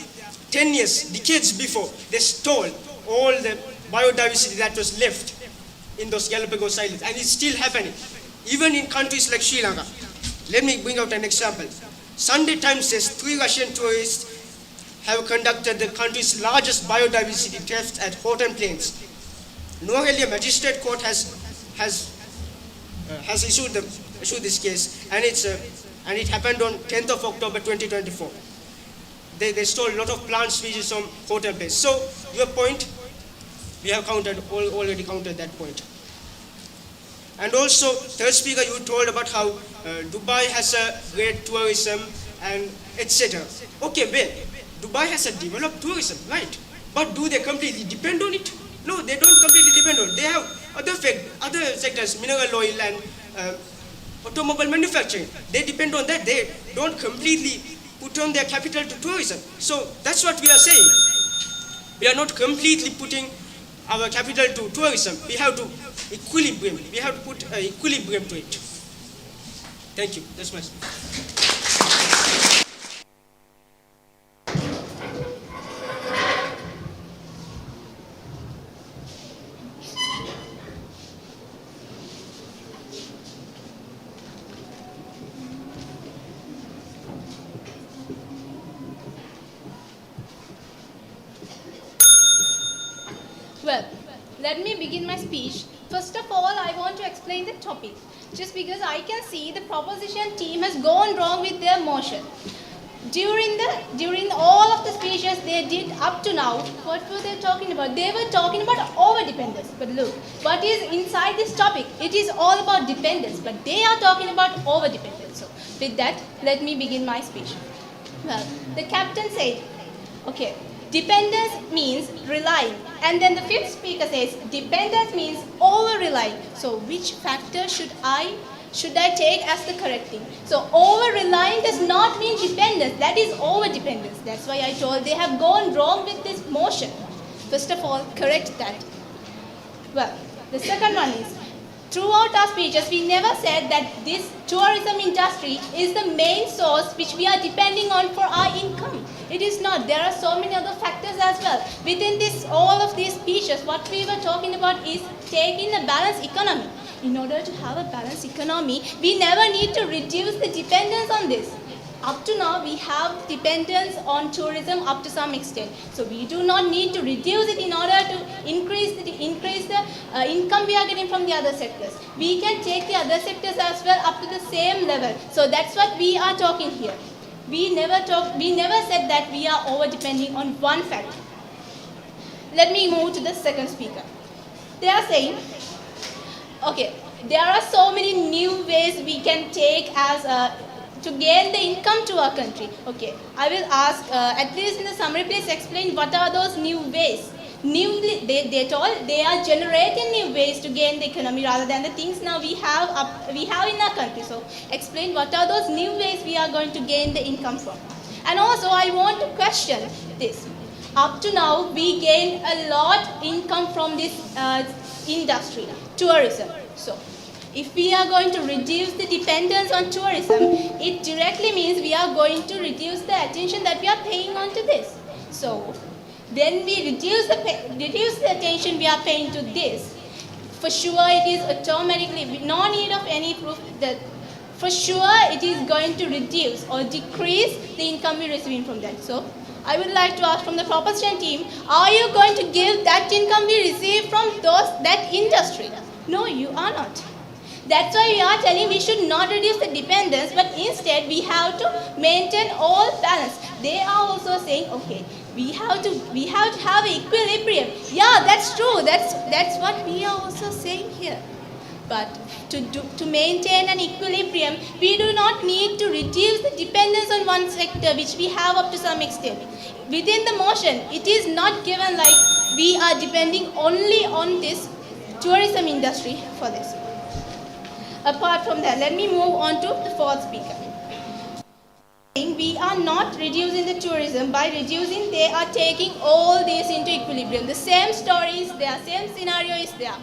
10 years, decades before, they stole all the biodiversity that was left in those Galapagos Islands, and it's still happening. Even in countries like Sri Lanka. Let me bring out an example. Sunday Times says 3 Russian tourists have conducted the country's largest biodiversity theft at Horton Plains. Norelia Magistrate Court has issued this case, and it happened on 10th of October 2024. They stole a lot of plant species from Horton Plains. So your point, we have already counted that point. And also, third speaker, you told about how Dubai has a great tourism and etc. Okay, well, Dubai has a developed tourism, right? But do they completely depend on it? No, they don't completely depend on it. They have other sectors, mineral oil and automobile manufacturing. They depend on that. They don't completely put on their capital to tourism. So that's what we are saying. We are not completely putting our capital to tourism. We have to equilibrium. We have to put equilibrium to it. Thank you. That's my speech. Well, let me begin my speech. First of all, I want to explain the topic. Just because I can see the proposition team has gone wrong with their motion. During all of the speeches they did up to now, what were they talking about? They were talking about over-dependence. But look, what is inside this topic? It is all about dependence, but they are talking about over-dependence. So with that, let me begin my speech. Well, the captain said, okay, dependence means relying. And then the fifth speaker says, dependence means over-relying. So which factor should I take as the correct thing? So over-relying does not mean dependence. That is over-dependence. That's why I told they have gone wrong with this motion. First of all, correct that. Well, the second one is, throughout our speeches, we never said that this tourism industry is the main source which we are depending on for our income. It is not. There are so many other factors as well. Within all of these speeches, what we were talking about is taking a balanced economy. In order to have a balanced economy, we never need to reduce the dependence on this. Up to now, we have dependence on tourism up to some extent. So we do not need to reduce it in order to increase the income we are getting from the other sectors. We can take the other sectors as well up to the same level. So that's what we are talking here. We never said that we are over-depending on one factor. Let me move to the second speaker. They are saying, okay, there are so many new ways we can take as to gain the income to our country. Okay, I will ask, at least in the summary, please explain what are those new ways. They told they are generating new ways to gain the economy rather than the things now we have in our country. So explain what are those new ways we are going to gain the income from. And also I want to question this. Up to now we gain a lot income from this industry, tourism. So if we are going to reduce the dependence on tourism, it directly means we are going to reduce the attention that we are paying on to this. So then we reduce the attention we are paying to this. For sure it is automatically, no need of any proof, that for sure it is going to reduce or decrease the income we are receiving from that. So I would like to ask from the proposition team, are you going to give that income we receive from that industry? No, you are not. That's why we are telling we should not reduce the dependence, but instead we have to maintain all balance. They are also saying, okay, we have to have equilibrium. Yeah, that's true. That's what we are also saying here. But to maintain an equilibrium, we do not need to reduce the dependence on one sector, which we have up to some extent. Within the motion, it is not given like we are depending only on this tourism industry for this. Apart from that, let me move on to the fourth speaker. We are not reducing the tourism. By reducing, they are taking all this into equilibrium. The same story is there, same scenario is there.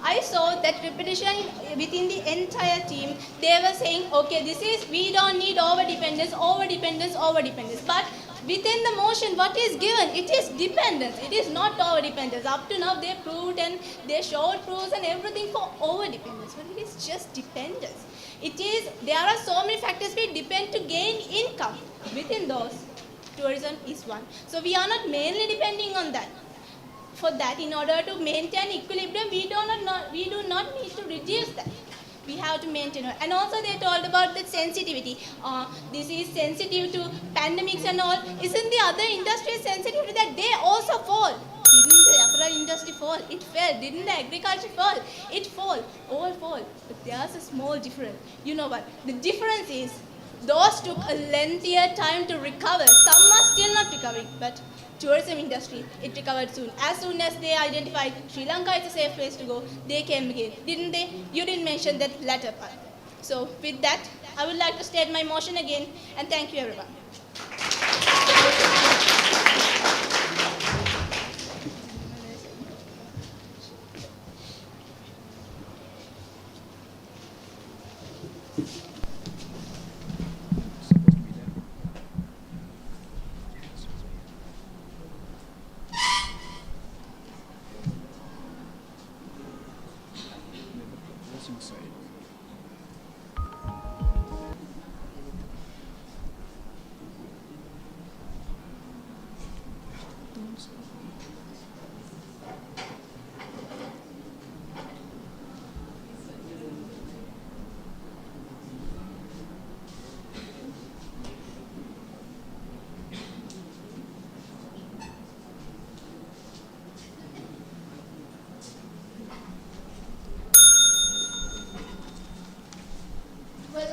I saw that repetition within the entire team. They were saying, okay, we don't need over-dependence. But within the motion, what is given? It is dependence. It is not over-dependence. Up to now, they proved and they showed proofs and everything for over-dependence. But it is just dependence. There are so many factors we depend to gain income. Within those, tourism is one. So we are not mainly depending on that. For that, in order to maintain equilibrium, we do not need to reduce that. We have to maintain it. And also they told about the sensitivity. This is sensitive to pandemics and all. Isn't the other industry sensitive to that? They also fall. Didn't the apparel industry fall? It fell. Didn't the agriculture fall? It fall. All fall. But there's a small difference. You know what? The difference is those took a lengthier time to recover. Some are still not recovering. But tourism industry, it recovered soon. As soon as they identified Sri Lanka is a safe place to go, they came again. Didn't they? You didn't mention that latter part. So with that, I would like to state my motion again and thank you everyone.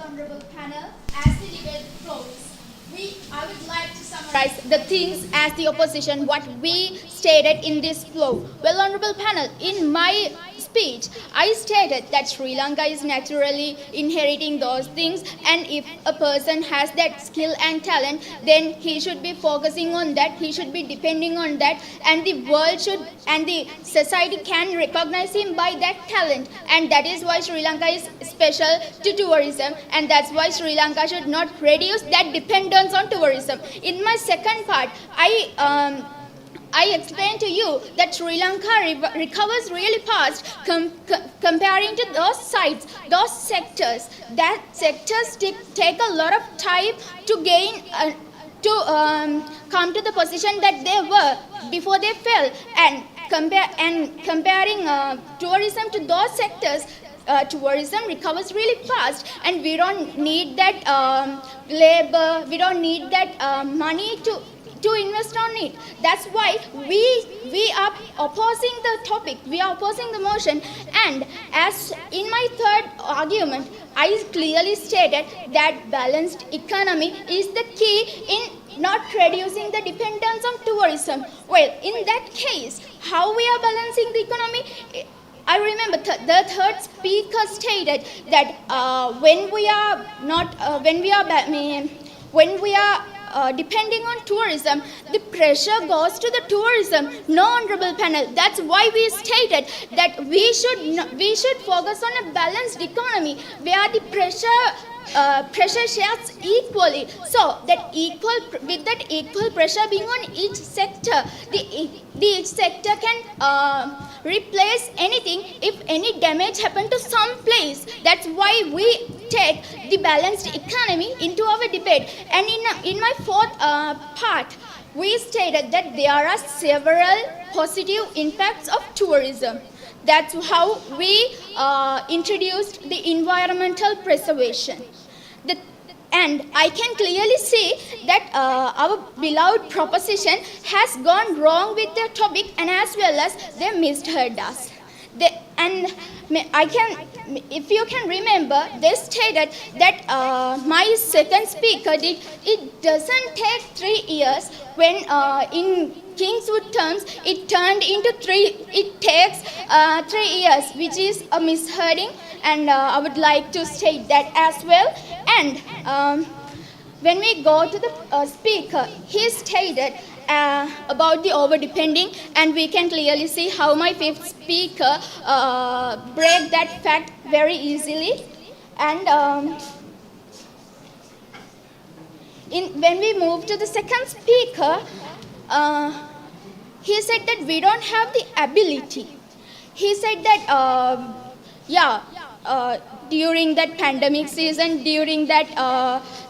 Honorable panel, as the debate flows, I would like to summarize the things as the opposition, what we stated in this flow. Well, honorable panel, in my speech, I stated that Sri Lanka is naturally inheriting those things, and if a person has that skill and talent, then he should be focusing on that, he should be depending on that, and the world should, and the society can recognize him by that talent, and that is why Sri Lanka is special to tourism, and that's why Sri Lanka should not reduce that dependence on tourism. In my second part, I explained to you that Sri Lanka recovers really fast comparing to those sites, those sectors. That sectors take a lot of time to gain, come to the position that they were before they fell. And comparing tourism to those sectors, tourism recovers really fast, and we don't need that labor, we don't need that money to invest on it. That's why we are opposing the topic, we are opposing the motion. And as in my third argument, I clearly stated that balanced economy is the key in not reducing the dependence on tourism. Well, in that case, how we are balancing the economy? I remember the third speaker stated that when we are depending on tourism, the pressure goes to the tourism. No, honorable panel. That's why we stated that we should focus on a balanced economy where the pressure shares equally. So that with that equal pressure being on each sector, each sector can replace anything if any damage happened to some place. That's why we take the balanced economy into our debate. And in my fourth part, we stated that there are several positive impacts of tourism. That's how we introduced the environmental preservation. And I can clearly see that our beloved proposition has gone wrong with their topic, and as well as they misheard us. If you can remember, they stated that my second speaker did. It doesn't take 3 years when in Kingswood terms it turned into 3. It takes 3 years, which is a mishearing, and I would like to state that as well. And when we go to the speaker, he stated about the over-depending, and we can clearly see how my fifth speaker break that fact very easily. And when we move to the second speaker, he said that we don't have the ability. He said that, during that pandemic season, during that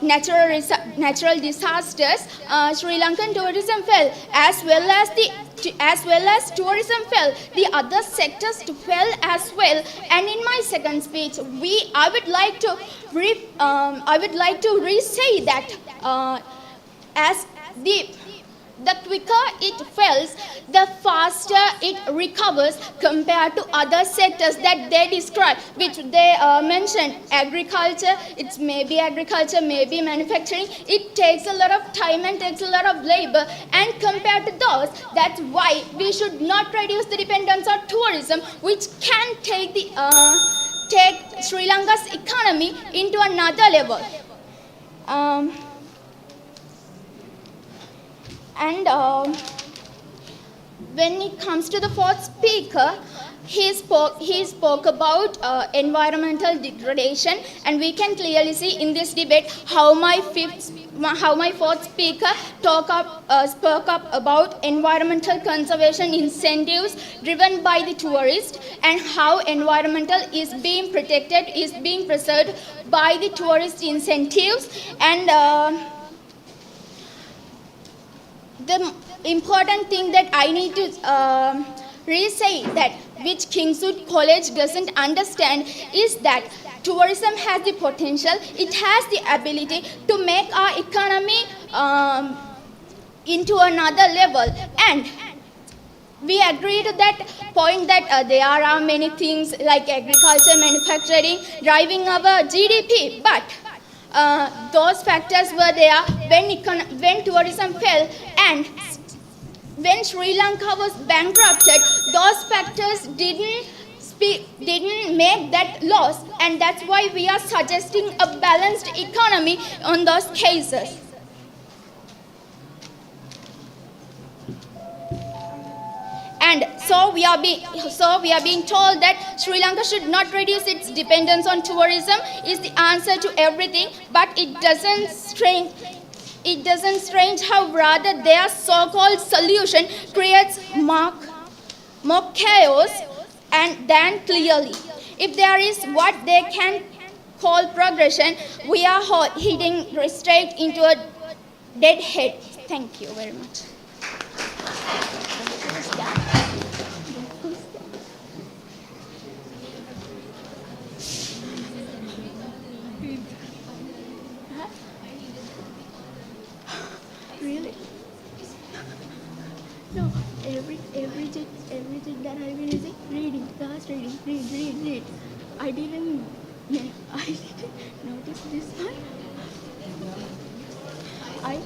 natural disasters, Sri Lankan tourism fell, as well as tourism fell. The other sectors fell as well. And in my second speech, I would like to re-say that as the quicker it fails, the faster it recovers compared to other sectors that they describe, which they mentioned. Agriculture, it's maybe agriculture, maybe manufacturing. It takes a lot of time and takes a lot of labor. And compared to those, that's why we should not reduce the dependence on tourism, which can take Sri Lanka's economy into another level. And when it comes to the fourth speaker, he spoke about environmental degradation, and we can clearly see in this debate how my fourth speaker spoke up about environmental conservation incentives driven by the tourist, and how environmental is being protected, is being preserved by the tourist incentives. And the important thing that I need to re-say, that which Kingswood College doesn't understand, is that tourism has the potential, it has the ability to make our economy into another level. And we agree to that point that there are many things like agriculture, manufacturing, driving our GDP, but those factors were there when tourism fell, and when Sri Lanka was bankrupted, those factors didn't make that loss, and that's why we are suggesting a balanced economy on those cases. And so we are being told that Sri Lanka should not reduce its dependence on tourism is the answer to everything, but it doesn't strange how rather their so-called solution creates more chaos than clearly. If there is what they can call progression, we are heading straight into a dead head. Thank you very much. Really? No, everything that I've been using, reading, fast reading, read. I didn't notice this one. I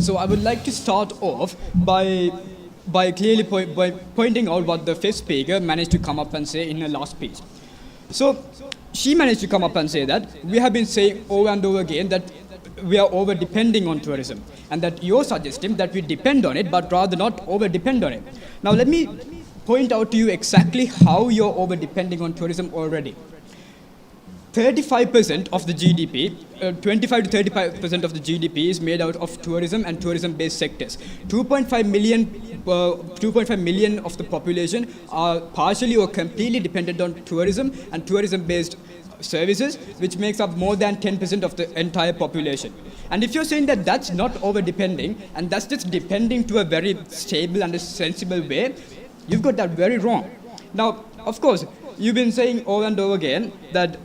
So I would like to start off by clearly pointing out what the fifth speaker managed to come up and say in her last speech. So she managed to come up and say that we have been saying over and over again that we are over depending on tourism, and that you're suggesting that we depend on it but rather not over depend on it. Now let me point out to you exactly how you're over depending on tourism already. 35% of the GDP, 25 to 35% of the GDP is made out of tourism and tourism-based sectors. 2.5 million of the population are partially or completely dependent on tourism and tourism-based services, which makes up more than 10% of the entire population. And if you're saying that that's not over-depending, and that's just depending to a very stable and a sensible way, you've got that very wrong. Now, of course, you've been saying over and over again that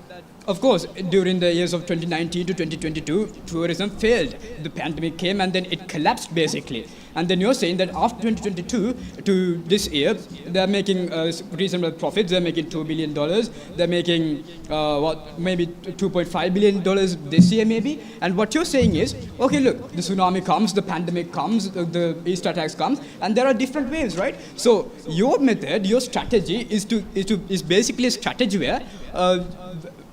of course, during the years of 2019 to 2022, tourism failed. The pandemic came and then it collapsed basically. And then you're saying that after 2022 to this year, they're making reasonable profits. They're making $2 billion. They're making maybe $2.5 billion this year maybe. And what you're saying is, okay, look, the tsunami comes, the pandemic comes, the East attacks comes, and there are different waves, right? So your method, your strategy is basically a strategy where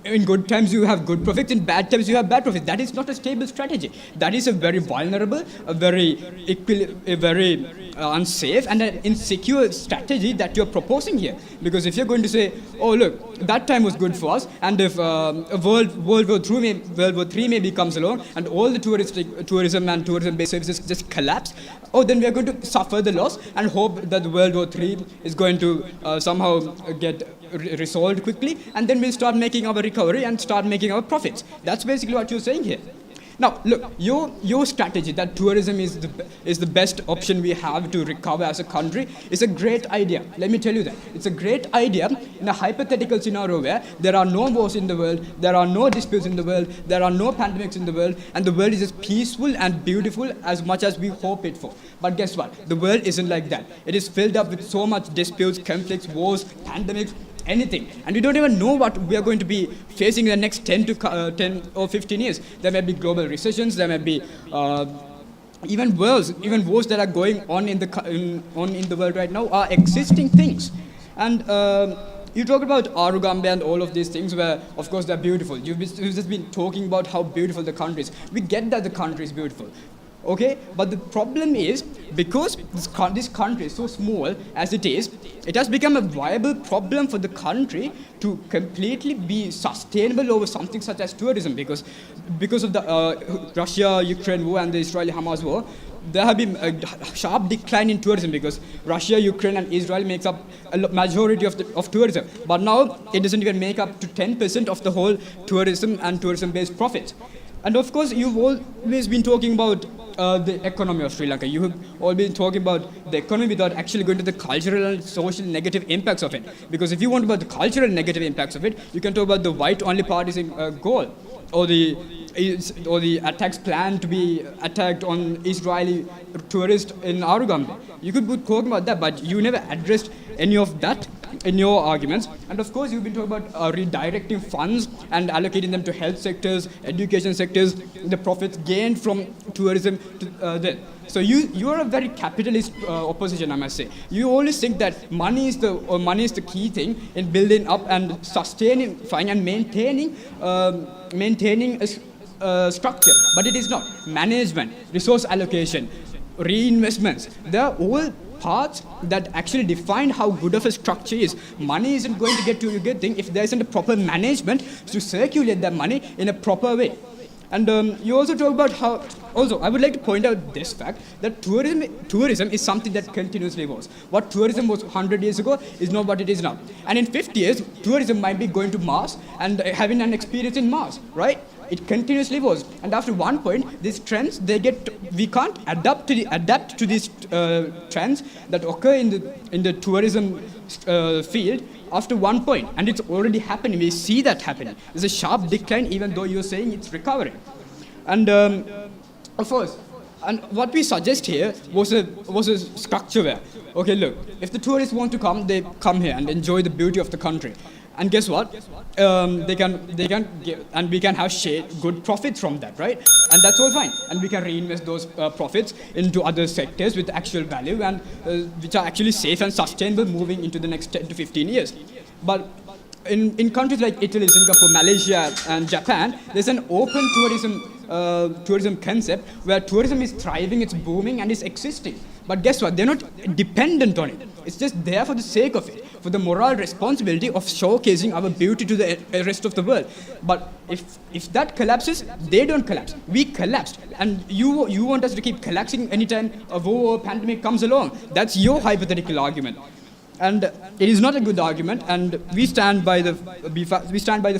in good times you have good profits, in bad times you have bad profits. That is not a stable strategy. That is a very vulnerable, a very unsafe and an insecure strategy that you're proposing here. Because if you're going to say, oh look, that time was good for us, and if World War III maybe comes along and all the tourism and tourism-based services just collapse, oh, then we are going to suffer the loss and hope that World War III is going to somehow get resolved quickly, and then we'll start making our recovery and start making our profits. That's basically what you're saying here. Now, look, your strategy that tourism is the best option we have to recover as a country is a great idea. Let me tell you that. It's a great idea in a hypothetical scenario where there are no wars in the world, there are no disputes in the world, there are no pandemics in the world, and the world is as peaceful and beautiful as much as we hope it for. But guess what? The world isn't like that. It is filled up with so much disputes, conflicts, wars, pandemics, anything, and we don't even know what we are going to be facing in the next 10 or 15 years. There may be global recessions, there may be even wars that are going on in the world right now are existing things. And you talk about Arugambe and all of these things where, of course, they're beautiful. You've just been talking about how beautiful the country is. We get that the country is beautiful. Okay, but the problem is, because this country is so small as it is, it has become a viable problem for the country to completely be sustainable over something such as tourism, because of the Russia-Ukraine war and the Israeli-Hamas war. There have been a sharp decline in tourism because Russia, Ukraine, and Israel makes up a majority of tourism. But now it doesn't even make up to 10% of the whole tourism and tourism-based profits. And of course, you've always been talking about the economy of Sri Lanka. You have all been talking about the economy without actually going to the cultural and social negative impacts of it. Because if you want about the cultural negative impacts of it, you can talk about the white-only parties in Galle, or the attacks planned to be attacked on Israeli tourists in Arugambe. You could be talking about that, but you never addressed any of that in your arguments. And of course, you've been talking about redirecting funds and allocating them to health sectors, education sectors, the profits gained from tourism to them. So you are a very capitalist opposition, I must say. You always think that money is the key thing in building up and sustaining and maintaining a structure, but it is not. Management, resource allocation, reinvestments, they are all parts that actually define how good of a structure is. Money isn't going to get to a good thing if there isn't a proper management to circulate that money in a proper way. And you also talk about how, also I would like to point out this fact that tourism is something that continuously evolves. What tourism was 100 years ago is not what it is now. And in 50 years, tourism might be going to Mars and having an experience in Mars, right? It continuously evolves, and after one point, these trends we can't adapt to these trends that occur in the tourism field after one point, and it's already happening. We see that happening. There's a sharp decline, even though you're saying it's recovering, and of course. And what we suggest here was a structure where, okay, look, if the tourists want to come, they come here and enjoy the beauty of the country. And guess what? They can give, and we can have good profits from that, right? And that's all fine. And we can reinvest those profits into other sectors with actual value and which are actually safe and sustainable moving into the next 10 to 15 years. But in countries like Italy, Singapore, Malaysia, and Japan, there's an open tourism concept where tourism is thriving, it's booming, and it's existing. But guess what? They're not dependent on it. It's just there for the sake of it, for the moral responsibility of showcasing our beauty to the rest of the world. But if that collapses, they don't collapse. We collapsed. And you want us to keep collapsing anytime a war or pandemic comes along. That's your hypothetical argument. And it is not a good argument, and we stand by the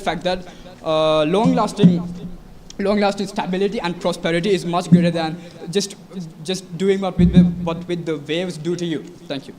fact that long-lasting stability and prosperity is much greater than just doing what with the waves do to you. Thank you.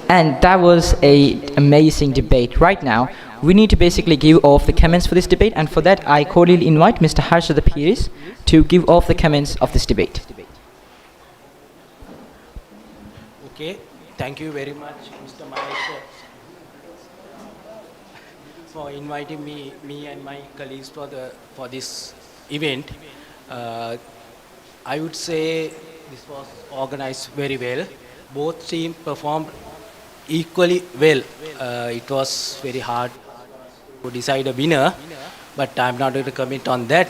And that was a amazing debate. Right now, we need to basically give off the comments for this debate, and for that, I cordially invite Mr. Harshad Piris to give off the comments of this debate. Okay, thank you very much, Mr. Mahesh, for inviting me and my colleagues for this event. I would say this was organized very well. Both teams performed equally well. It was very hard to decide a winner, but I'm not going to comment on that.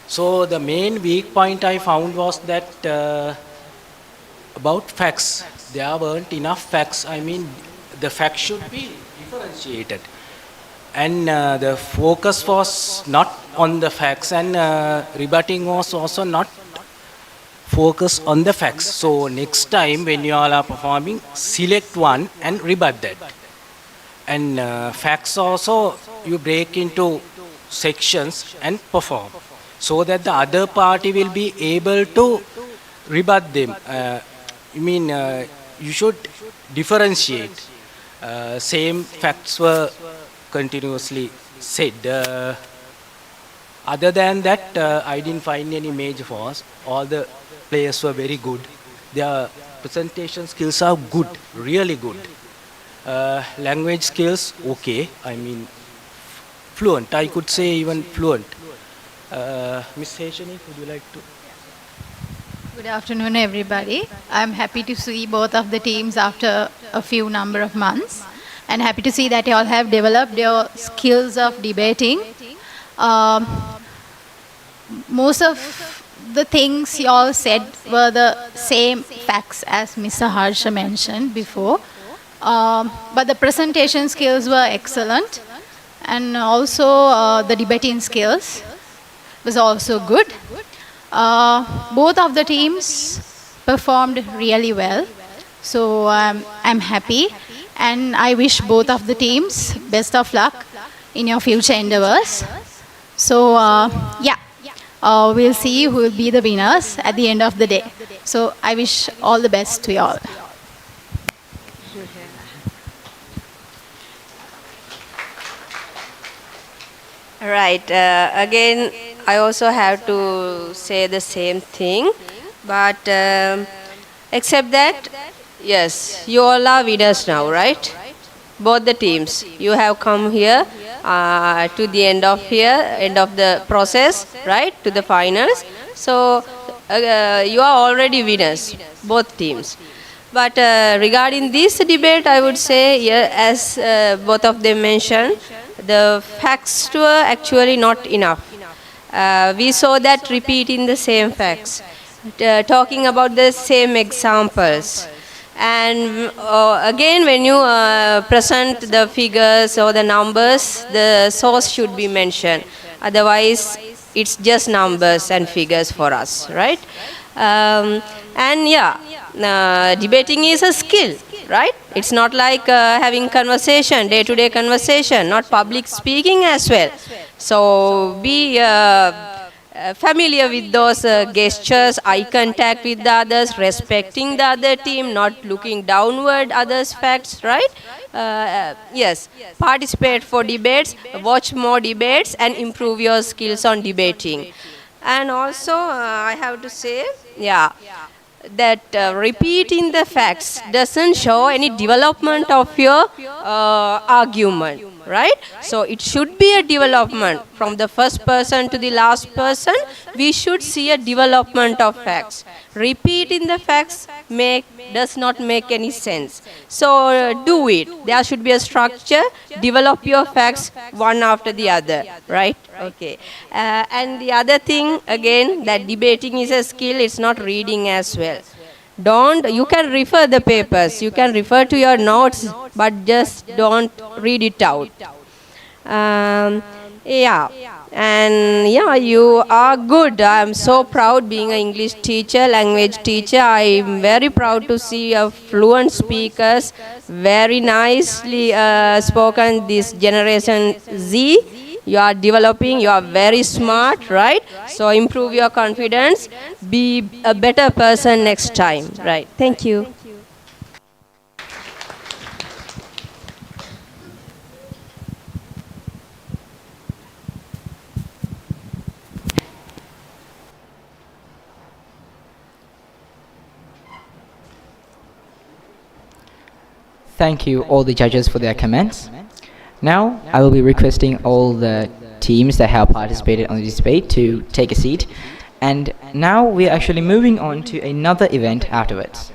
So the main weak point I found was that about facts. There weren't enough facts. I mean, the facts should be differentiated. And the focus was not on the facts, and rebutting was also not focused on the facts. So next time when you all are performing, select one and rebut that. And facts also, you break into sections and perform, so that the other party will be able to rebut them. You should differentiate. Same facts were continuously said. Other than that, I didn't find any major flaws. All the players were very good. Their presentation skills are good, really good. Language skills, okay. I mean, fluent. I could say even fluent. Miss Heshani, would you like to? Good afternoon, everybody. I'm happy to see both of the teams after a few number of months, and happy to see that you all have developed your skills of debating. Most of the things you all said were the same facts as Mr. Harsha mentioned before, but the presentation skills were excellent, and also the debating skills was also good. Both of the teams performed really well, so I'm happy, and I wish both of the teams best of luck in your future endeavors. So we'll see who will be the winners at the end of the day. So I wish all the best to you all. Right. Again, I also have to say the same thing, but except that, yes, you all are winners now, right? Both the teams. You have come here to the end of the process, right? To the finals. So you are already winners, both teams. But regarding this debate, I would say, yeah, as both of them mentioned, the facts were actually not enough. We saw that repeating the same facts, talking about the same examples. And again, when you present the figures or the numbers, the source should be mentioned. Otherwise, it's just numbers and figures for us, right? Debating is a skill, right? It's not like having conversation, day-to-day conversation, not public speaking as well. So be familiar with those gestures, eye contact with the others, respecting the other team, not looking downward others' facts, right? Yes, participate for debates, watch more debates, and improve your skills on debating. And also, I have to say, that repeating the facts doesn't show any development of your argument, right? So it should be a development from the first person to the last person. We should see a development of facts. Repeating the facts does not make any sense. So do it. There should be a structure. Develop your facts one after the other, right? Okay. And the other thing, again, that debating is a skill. It's not reading as well. You can refer the papers, you can refer to your notes, but just don't read it out. You are good. I'm so proud being an English teacher, language teacher. I'm very proud to see fluent speakers, very nicely spoken, this generation Z. You are developing, you are very smart, right? So improve your confidence, be a better person next time, right? Thank you. Thank you all the judges for their comments. Now I will be requesting all the teams that have participated on this debate to take a seat. And now we're actually moving on to another event afterwards.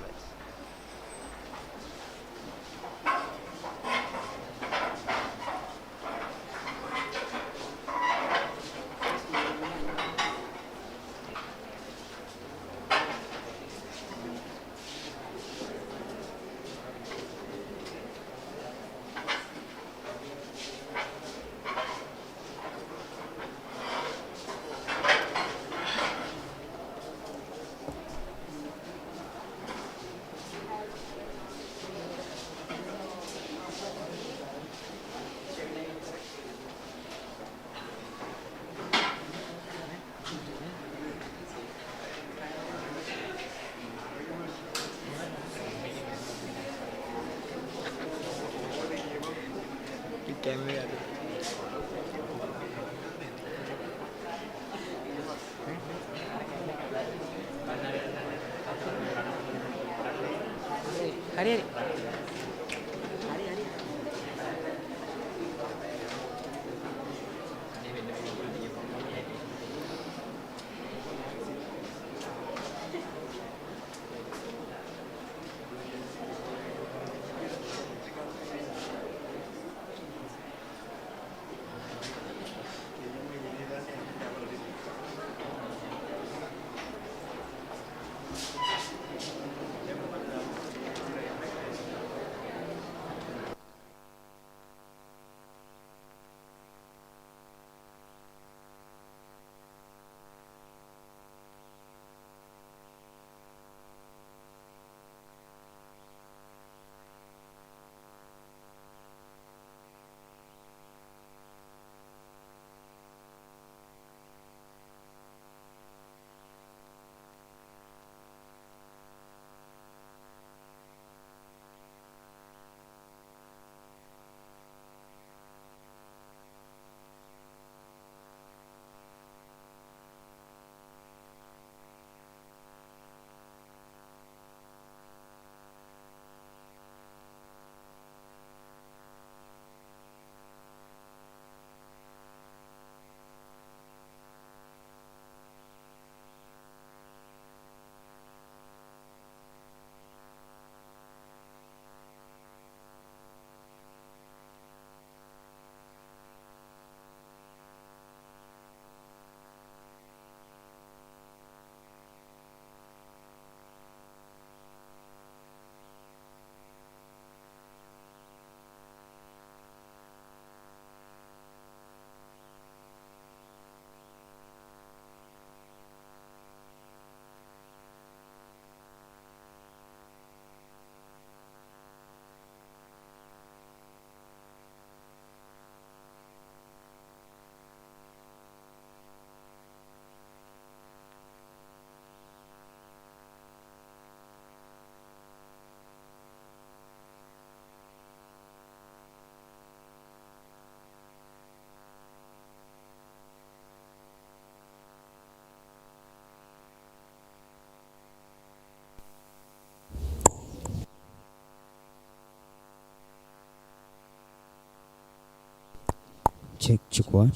Check one.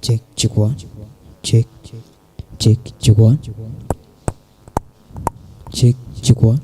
Check one. Check one. Check one.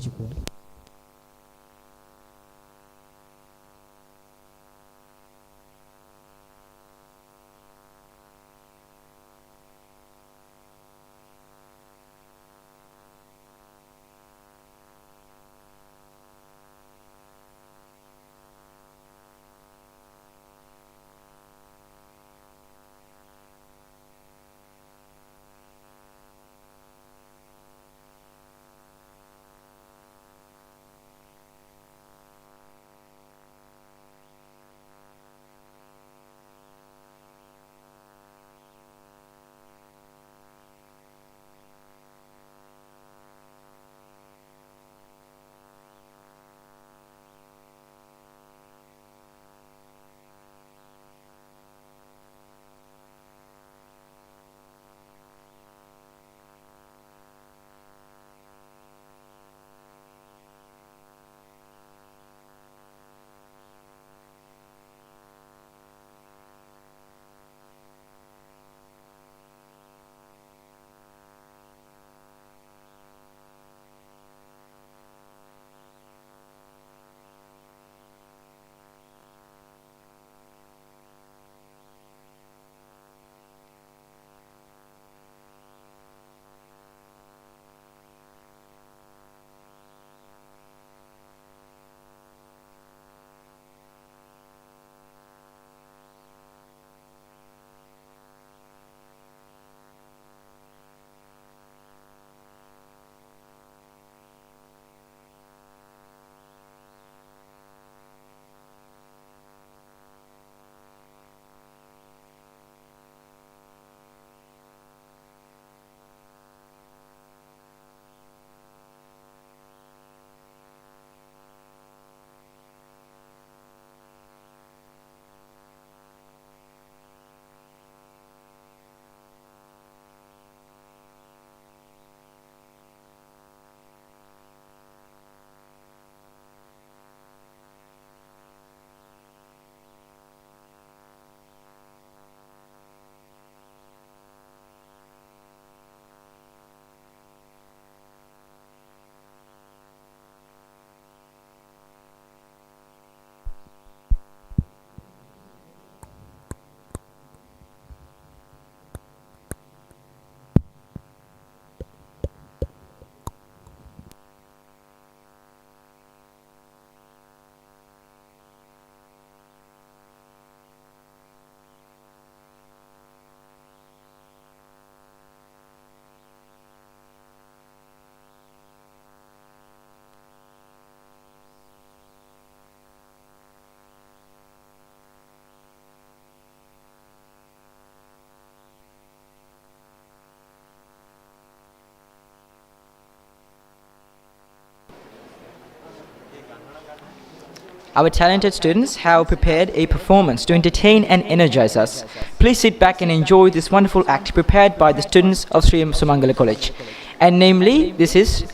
our talented students have prepared a performance to entertain and energize us. Please sit back and enjoy this wonderful act prepared by the students of Sri Sumangala College. And namely, this is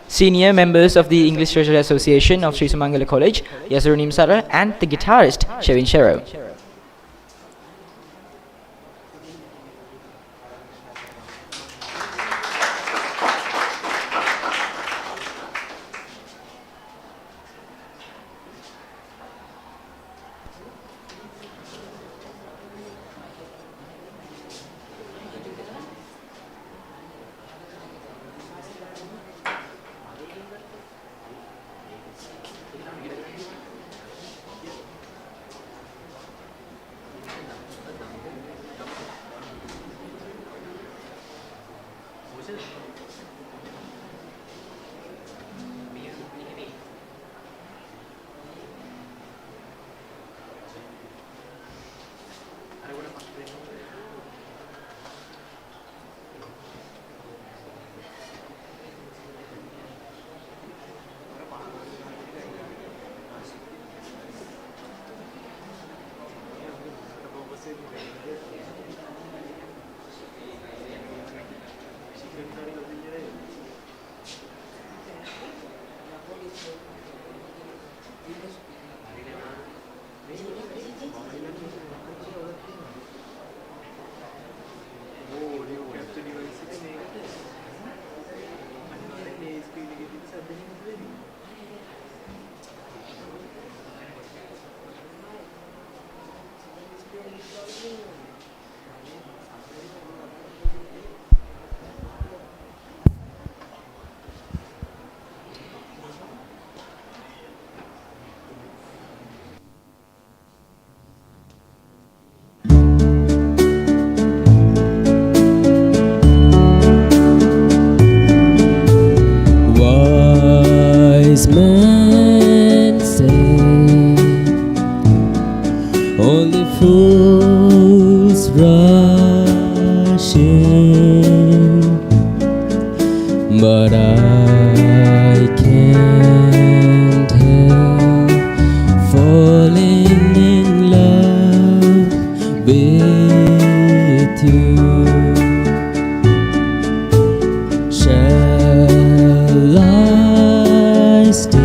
senior members of the English Literature Association of Sri Sumangala College, Yasurunim Sara, and the guitarist, Shevin Shero. Wise men say only fools rush in, but I can't help falling in love with you. Shall I stay?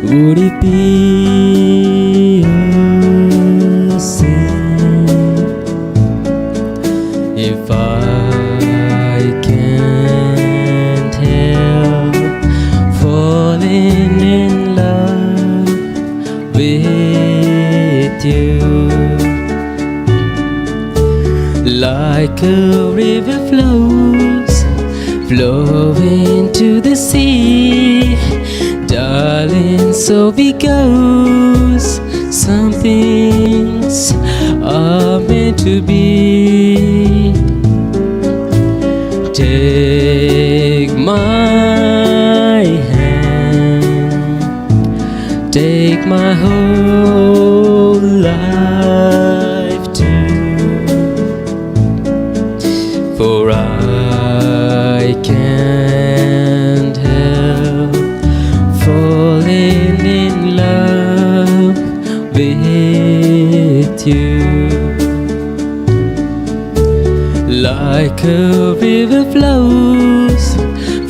Would it be a sin if I can't help falling in love with you? Like a river flows, flowing to the sea, darling, so it goes. Some things are meant to be. Take my hand, take my whole life too, for I can't help falling in love with you. Like a river flows,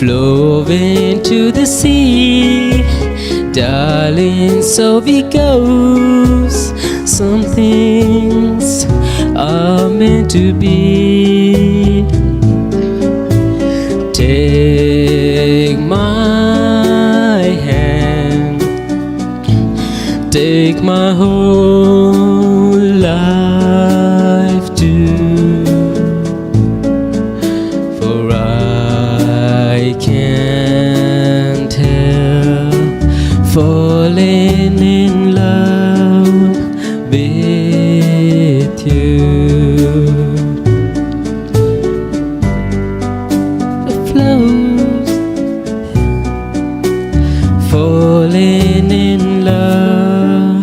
flowing to the sea, darling, so it goes. Some things are meant to be. Take my hand, take my whole life too, for I can't help falling in love with you. Flows, falling in love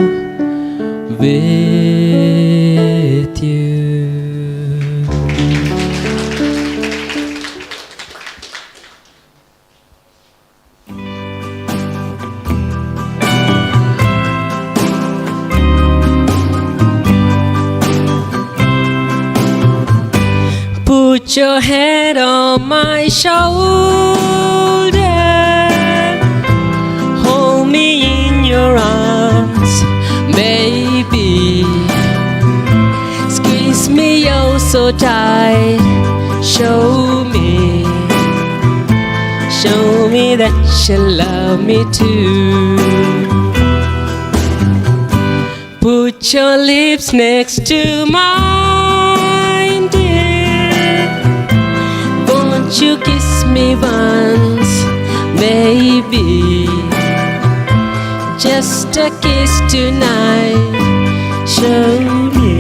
with you. Put your head on my shoulder, hold me in your arms, baby. Squeeze me oh so tight, show me that you love me too. Put your lips next to mine, dear. Won't you kiss me once, baby? Just a kiss tonight, show me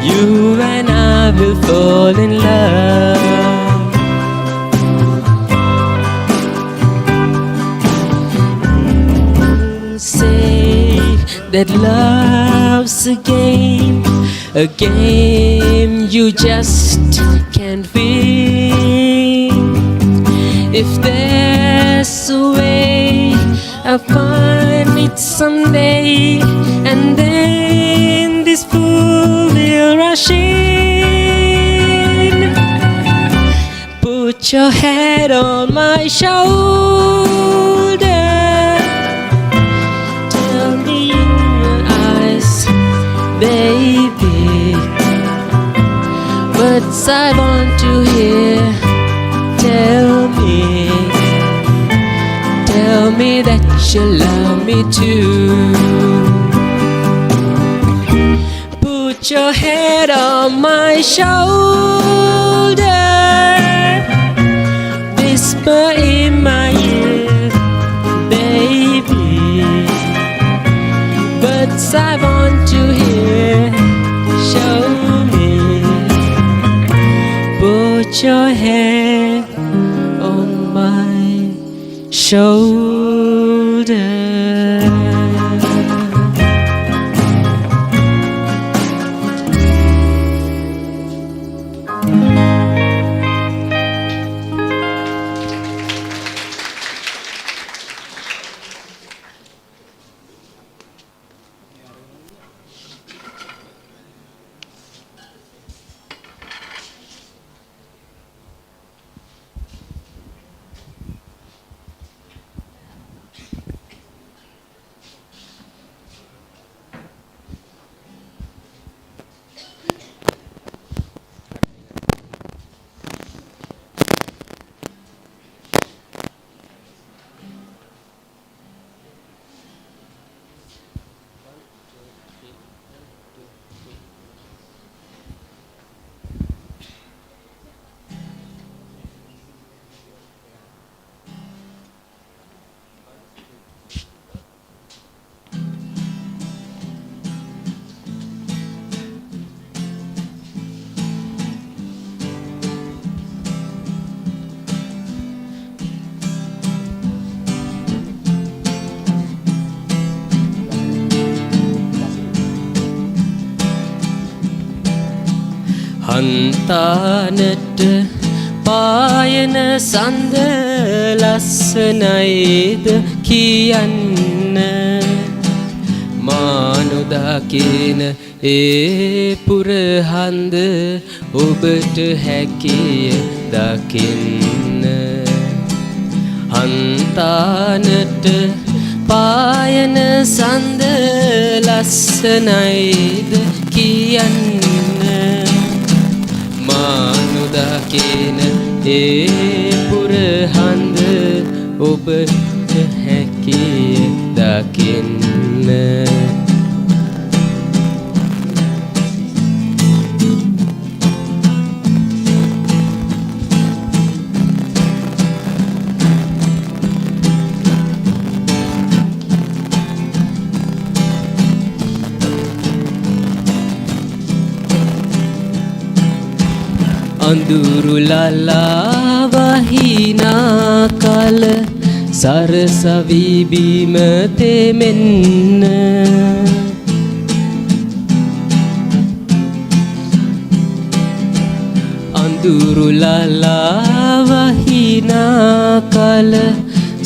you and I will fall in love. Say that love's a game you just can't win. If there's a way, I'll find it someday, and then this fool will rush in. Put your head on my shoulder, tell me in your eyes, baby, words I want to hear. Tell me that you love me too. Put your head on my shoulder, whisper in my ear, baby, words I want to hear. Show me. Put your head on my shoulder. හන්තානට පායන සඳ ලස්සනයිද කියන්න මානුදකින ඒ පුරහන්ද ඔබට හැකිය දකින්න හන්තානට පායන සඳ ලස්සනයිද කියන්න මානුදකින ඒ පුරහන්ද ඔබට හැකිය දකින්න අඳුරු ලලා වහිනා කල සරසවි බිම තෙමෙන්න අඳුරු ලලා වහිනා කල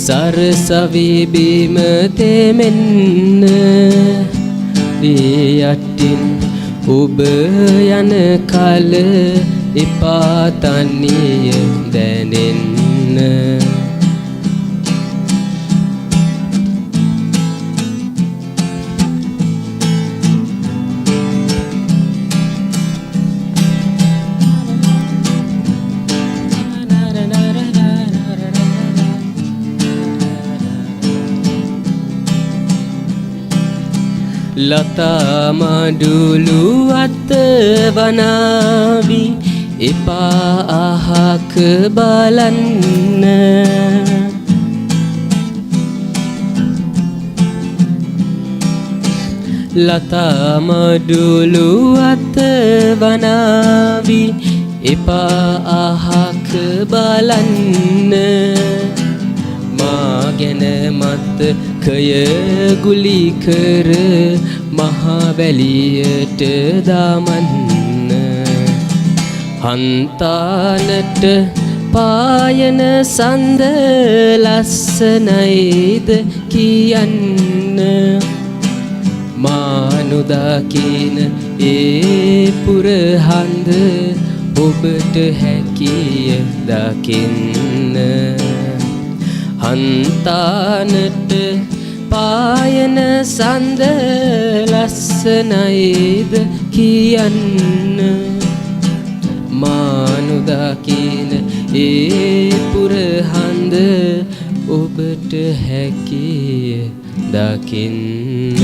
සරසවි බිම තෙමෙන්න ඒ යටින් ඔබ යන කල එපා තනිය දැනෙන්න ලතා මඩුලු අත වනාවි එපා අහක බලන්න ලතා මඩුලු අත වනාවි එපා අහක බලන්න මා ගැන මතකය ගුලි කර මහවැලියට දාමන්න හන්තානට පායන සඳ ලස්සනයිද කියන්න මානුදකින ඒ පුරහඳ ඔබට හැකිය දකින්න හන්තානට පායන සඳ ලස්සනයිද කියන්න මානුදකින ඒ පුරහඳ ඔබට හැකිය දකින්න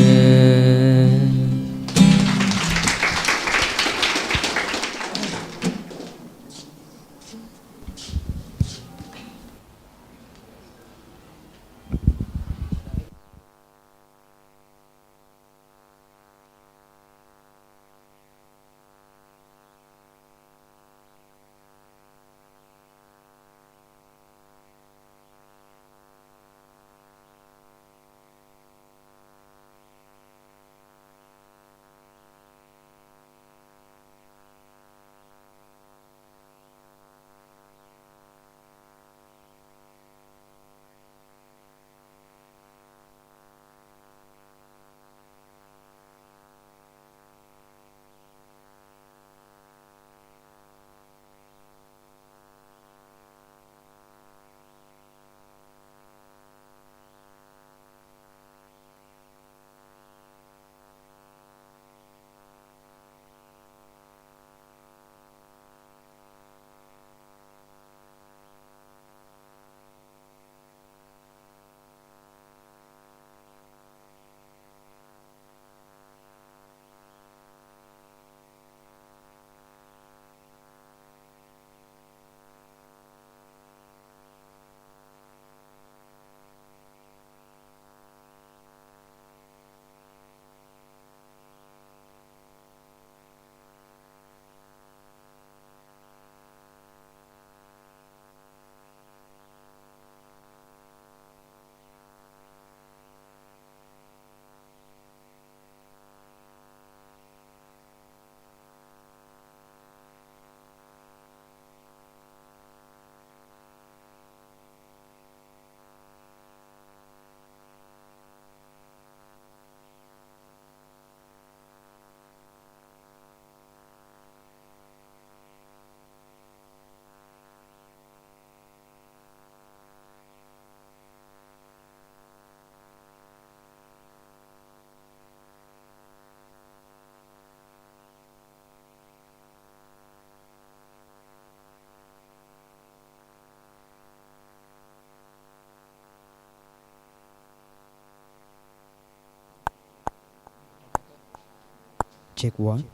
Check one.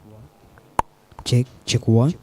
Check one.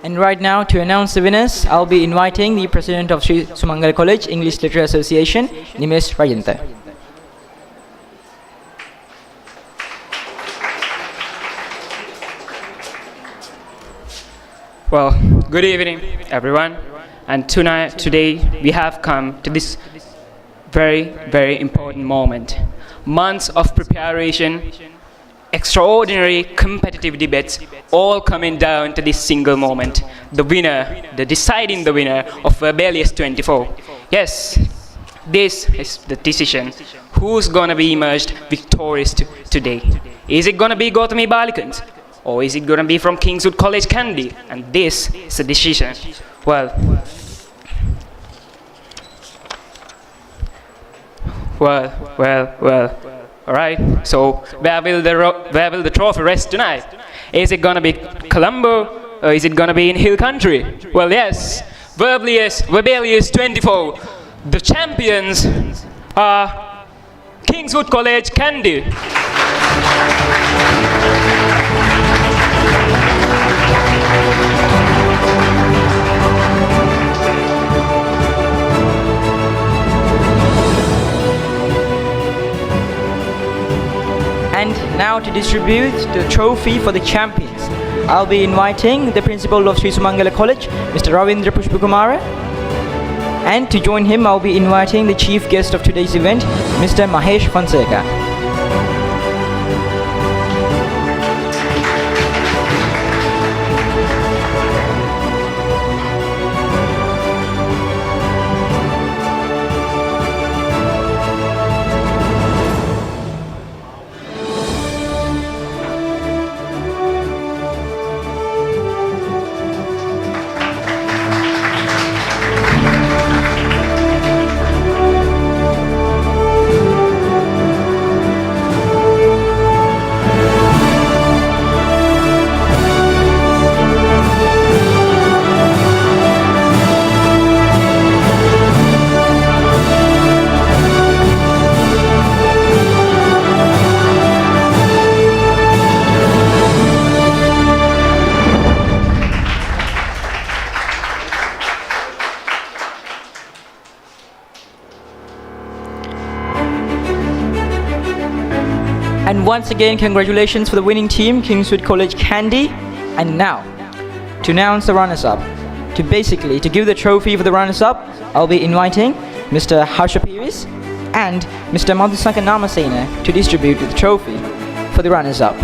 And right now, to announce the winners, I'll be inviting the president of Sri Sumangala College English Literature Association, Nimesh Rajantha. Well, good evening, everyone. And today we have come to this very, very important moment. Months of preparation, extraordinary competitive debates, all coming down to this single moment. The winner, deciding the winner of Verbalius 24. Yes, this is the decision. Who's gonna be emerged victorious today? Is it gonna be Gautami Balikans? Or is it going to be from Kingswood College Candy? And this is a decision. Well, alright. So where will the trophy rest tonight? Is it going to be Colombo or is it going to be in Hill Country? Well, yes, Verbalius 24. The champions are Kingswood College Candy. And now to distribute the trophy for the champions, I'll be inviting the principal of Sri Sumangala College, Mr. Ravindra Pushpakumara. And to join him, I'll be inviting the chief guest of today's event, Mr. Mahesh Fonseca. And once again, congratulations for the winning team, Kingswood College Candy. And now, to announce the runners-up, to give the trophy for the runners-up, I'll be inviting Mr. Harsha Piris and Mr. Madhusaka Namasena to distribute the trophy for the runners-up.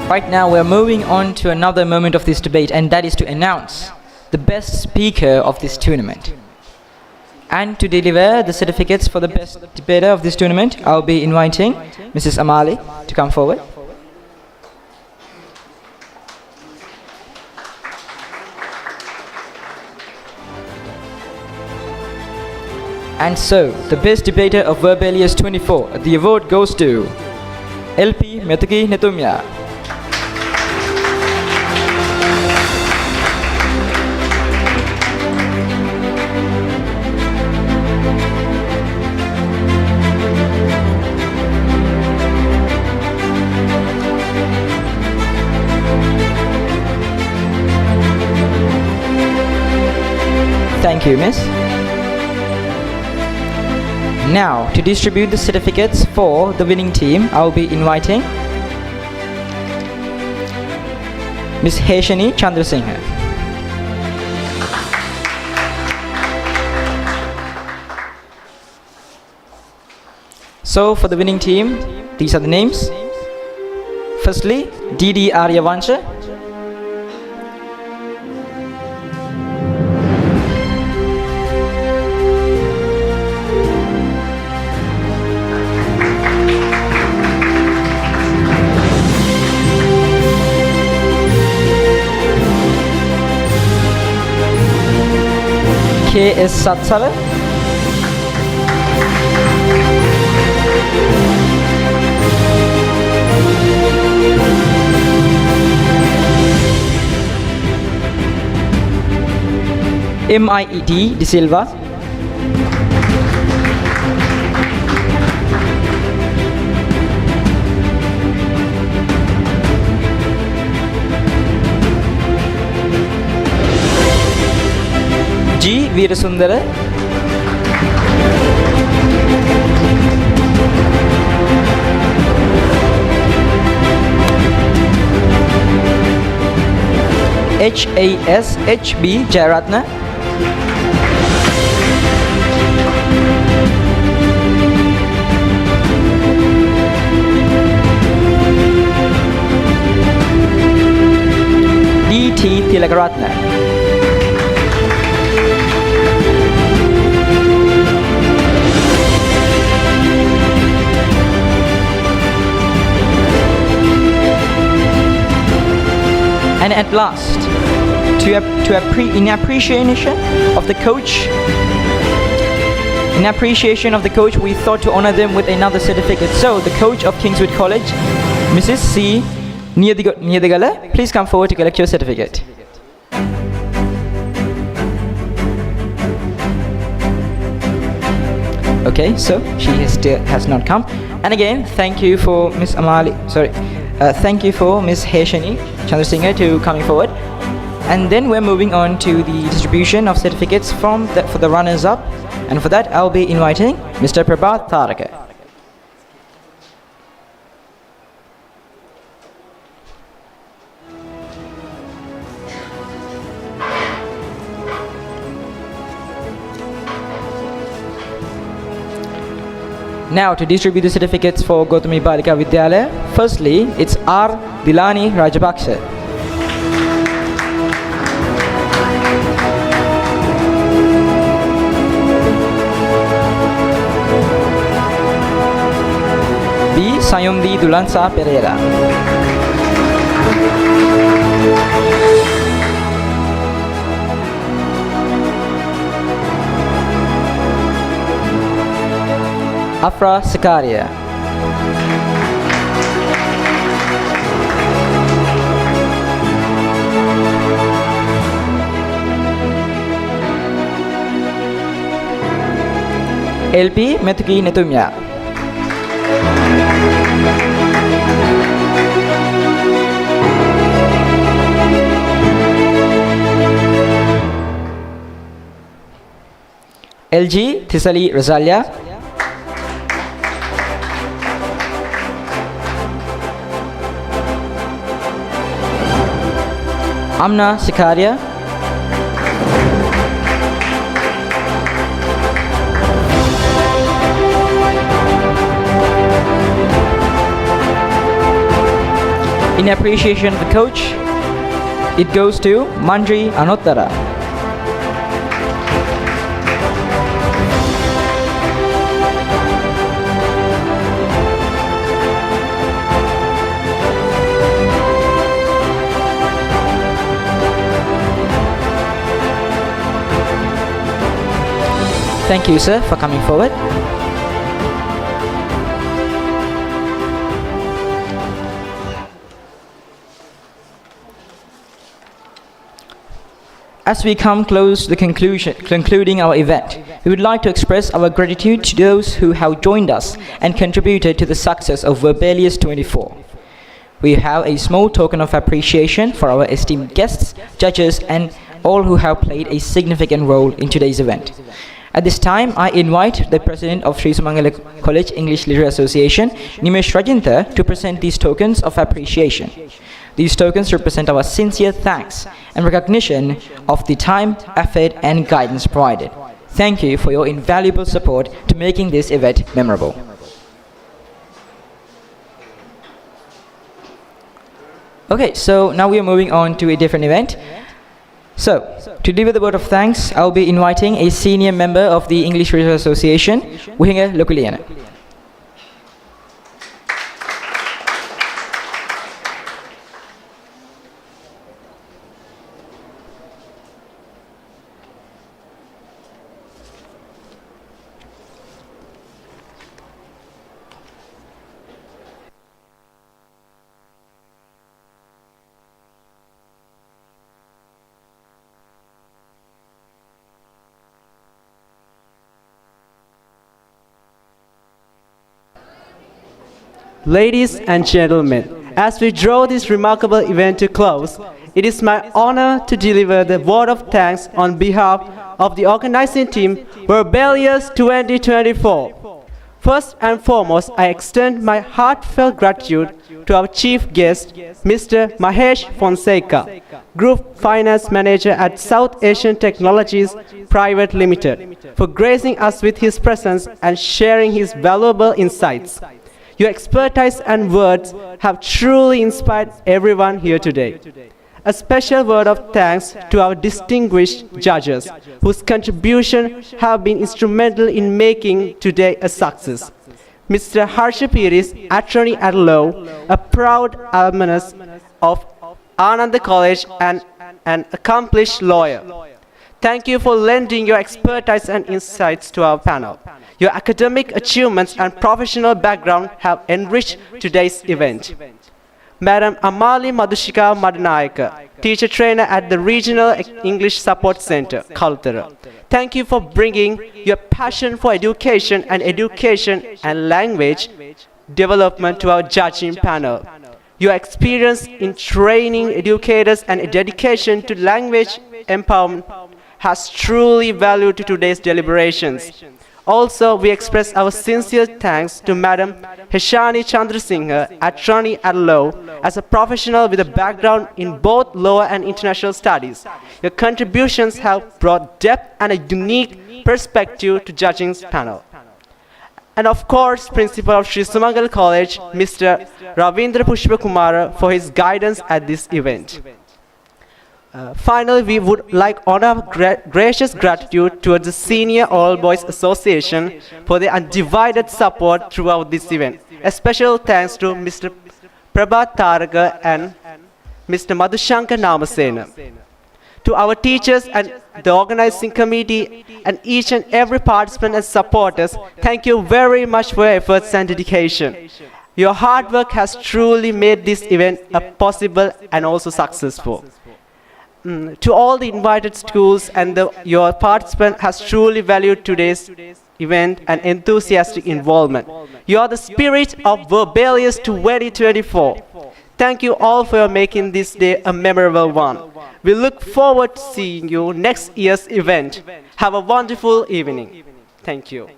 Right now, we're moving on to another moment of this debate, and that is to announce the best speaker of this tournament. And to deliver the certificates for the best debater of this tournament, I'll be inviting Mrs. Amali to come forward. And so, the best debater of Verbalius 24, the award goes to LP Metuki Netumya. Thank you, Miss. Now, to distribute the certificates for the winning team, I will be inviting Miss Heshani Chandrasinghe. So, for the winning team, these are the names. Firstly, D.D. Aryavansha. K.S. Satsala. M.I.E.D. De Silva. G. Veerasundara. H.A.S.H.B. Jayaratna. D.T. Tilakaratna. And at last, in appreciation of the coach, we thought to honor them with another certificate. So, the coach of Kingswood College, Mrs. C. Niyadagala, please come forward to collect your certificate. Okay, so she has not come. And again, thank you for Miss thank you for Miss Heshani Chandrasinghe to coming forward. And then we're moving on to the distribution of certificates for the runners-up. And for that, I'll be inviting Mr. Prabhat Tharaka. Now, to distribute the certificates for Gautami Balika Vidyalaya, firstly, it's R. Dilani Rajapaksa. B. Sayundi Dulansa Pereira. Afra Sikaria. LP Metuki Netumya. LG Thisali Rosalia. Amna Sikaria. In appreciation of the coach, it goes to Mandri Anottara. Thank you, sir, for coming forward. As we come close to the concluding our event, we would like to express our gratitude to those who have joined us and contributed to the success of Verbalius 24. We have a small token of appreciation for our esteemed guests, judges, and all who have played a significant role in today's event. At this time, I invite the President of Sri Sumangala College English Literature Association, Nimesh Rajintha, to present these tokens of appreciation. These tokens represent our sincere thanks and recognition of the time, effort, and guidance provided. Thank you for your invaluable support to making this event memorable. Okay, so now we are moving on to a different event. So, to deliver the word of thanks, I'll be inviting a senior member of the English Literature Association, Wuhinga Lokuliana. Ladies and gentlemen, as we draw this remarkable event to close, it is my honor to deliver the word of thanks on behalf of the organizing team Verbalius 2024. First and foremost, I extend my heartfelt gratitude to our chief guest, Mr. Mahesh Fonseca, Group Finance Manager at South Asian Technologies Private Limited, for gracing us with his presence and sharing his valuable insights. Your expertise and words have truly inspired everyone here today. A special word of thanks to our distinguished judges, whose contributions have been instrumental in making today a success. Mr. Harsha Piris, attorney at law, a proud alumnus of Ananda College and an accomplished lawyer. Thank you for lending your expertise and insights to our panel. Your academic achievements and professional background have enriched today's event. Madam Amali Madhushika Madanayaka, teacher trainer at the Regional English Support Center, Kalutara. Thank you for bringing your passion for education and language development to our judging panel. Your experience in training educators and dedication to language empowerment has truly valued to today's deliberations. Also, we express our sincere thanks to Madam Heshani Chandrasinghe, attorney at law, as a professional with a background in both law and international studies. Your contributions have brought depth and a unique perspective to judging panel. And of course, Principal of Sri Sumangala College, Mr. Ravindra Pushpakumara, for his guidance at this event. Finally, we would like honor gracious gratitude towards the Senior All Boys Association for their undivided support throughout this event. A special thanks to Mr. Prabhat Taraka and Mr. Madhushankar Namasena. To our teachers and the organizing committee and each and every participant and supporters, thank you very much for your efforts and dedication. Your hard work has truly made this event possible and also successful. To all the invited schools and your participant has truly valued today's event and enthusiastic involvement. You are the spirit of Verbalius 2024. Thank you all for making this day a memorable one. We look forward to seeing you next year's event. Have a wonderful evening. Thank you.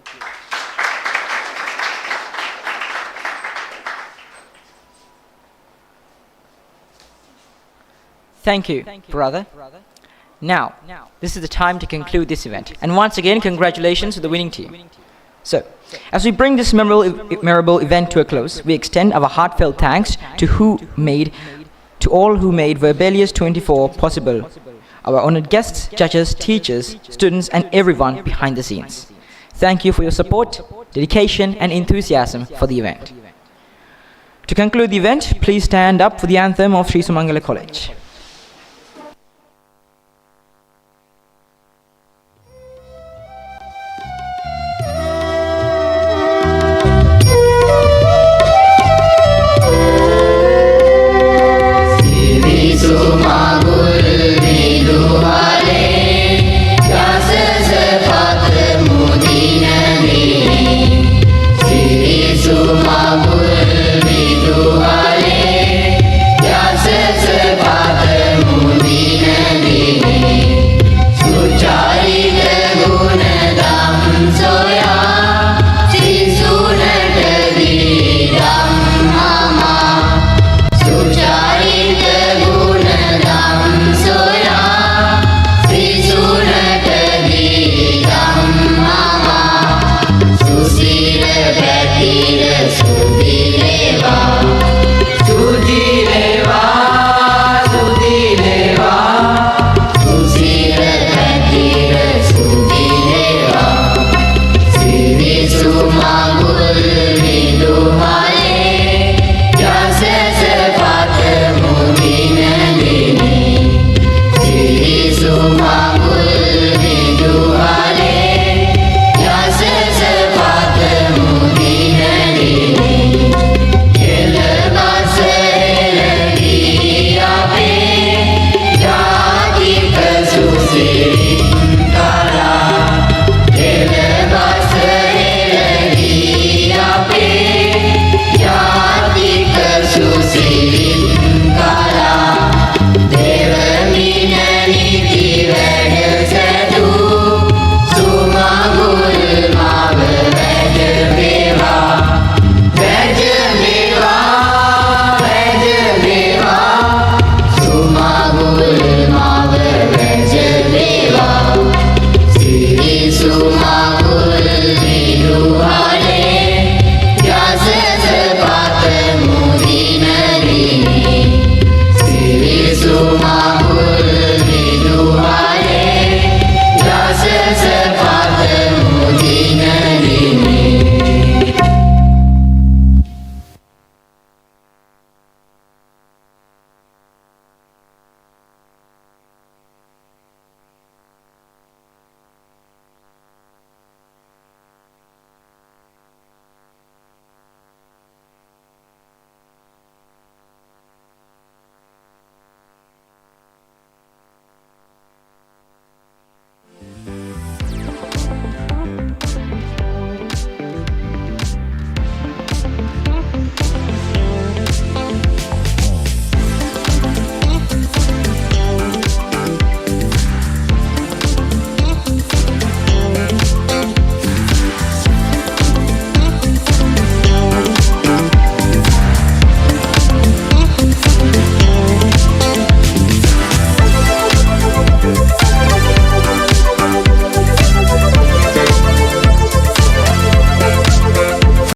Thank you, brother. Now, this is the time to conclude this event. And once again, congratulations to the winning team. So, as we bring this memorable event to a close, we extend our heartfelt thanks to all who made Verbalius 24 possible. Our honored guests, judges, teachers, students, and everyone behind the scenes. Thank you for your support, dedication, and enthusiasm for the event. To conclude the event, please stand up for the anthem of Sri Sumangala College.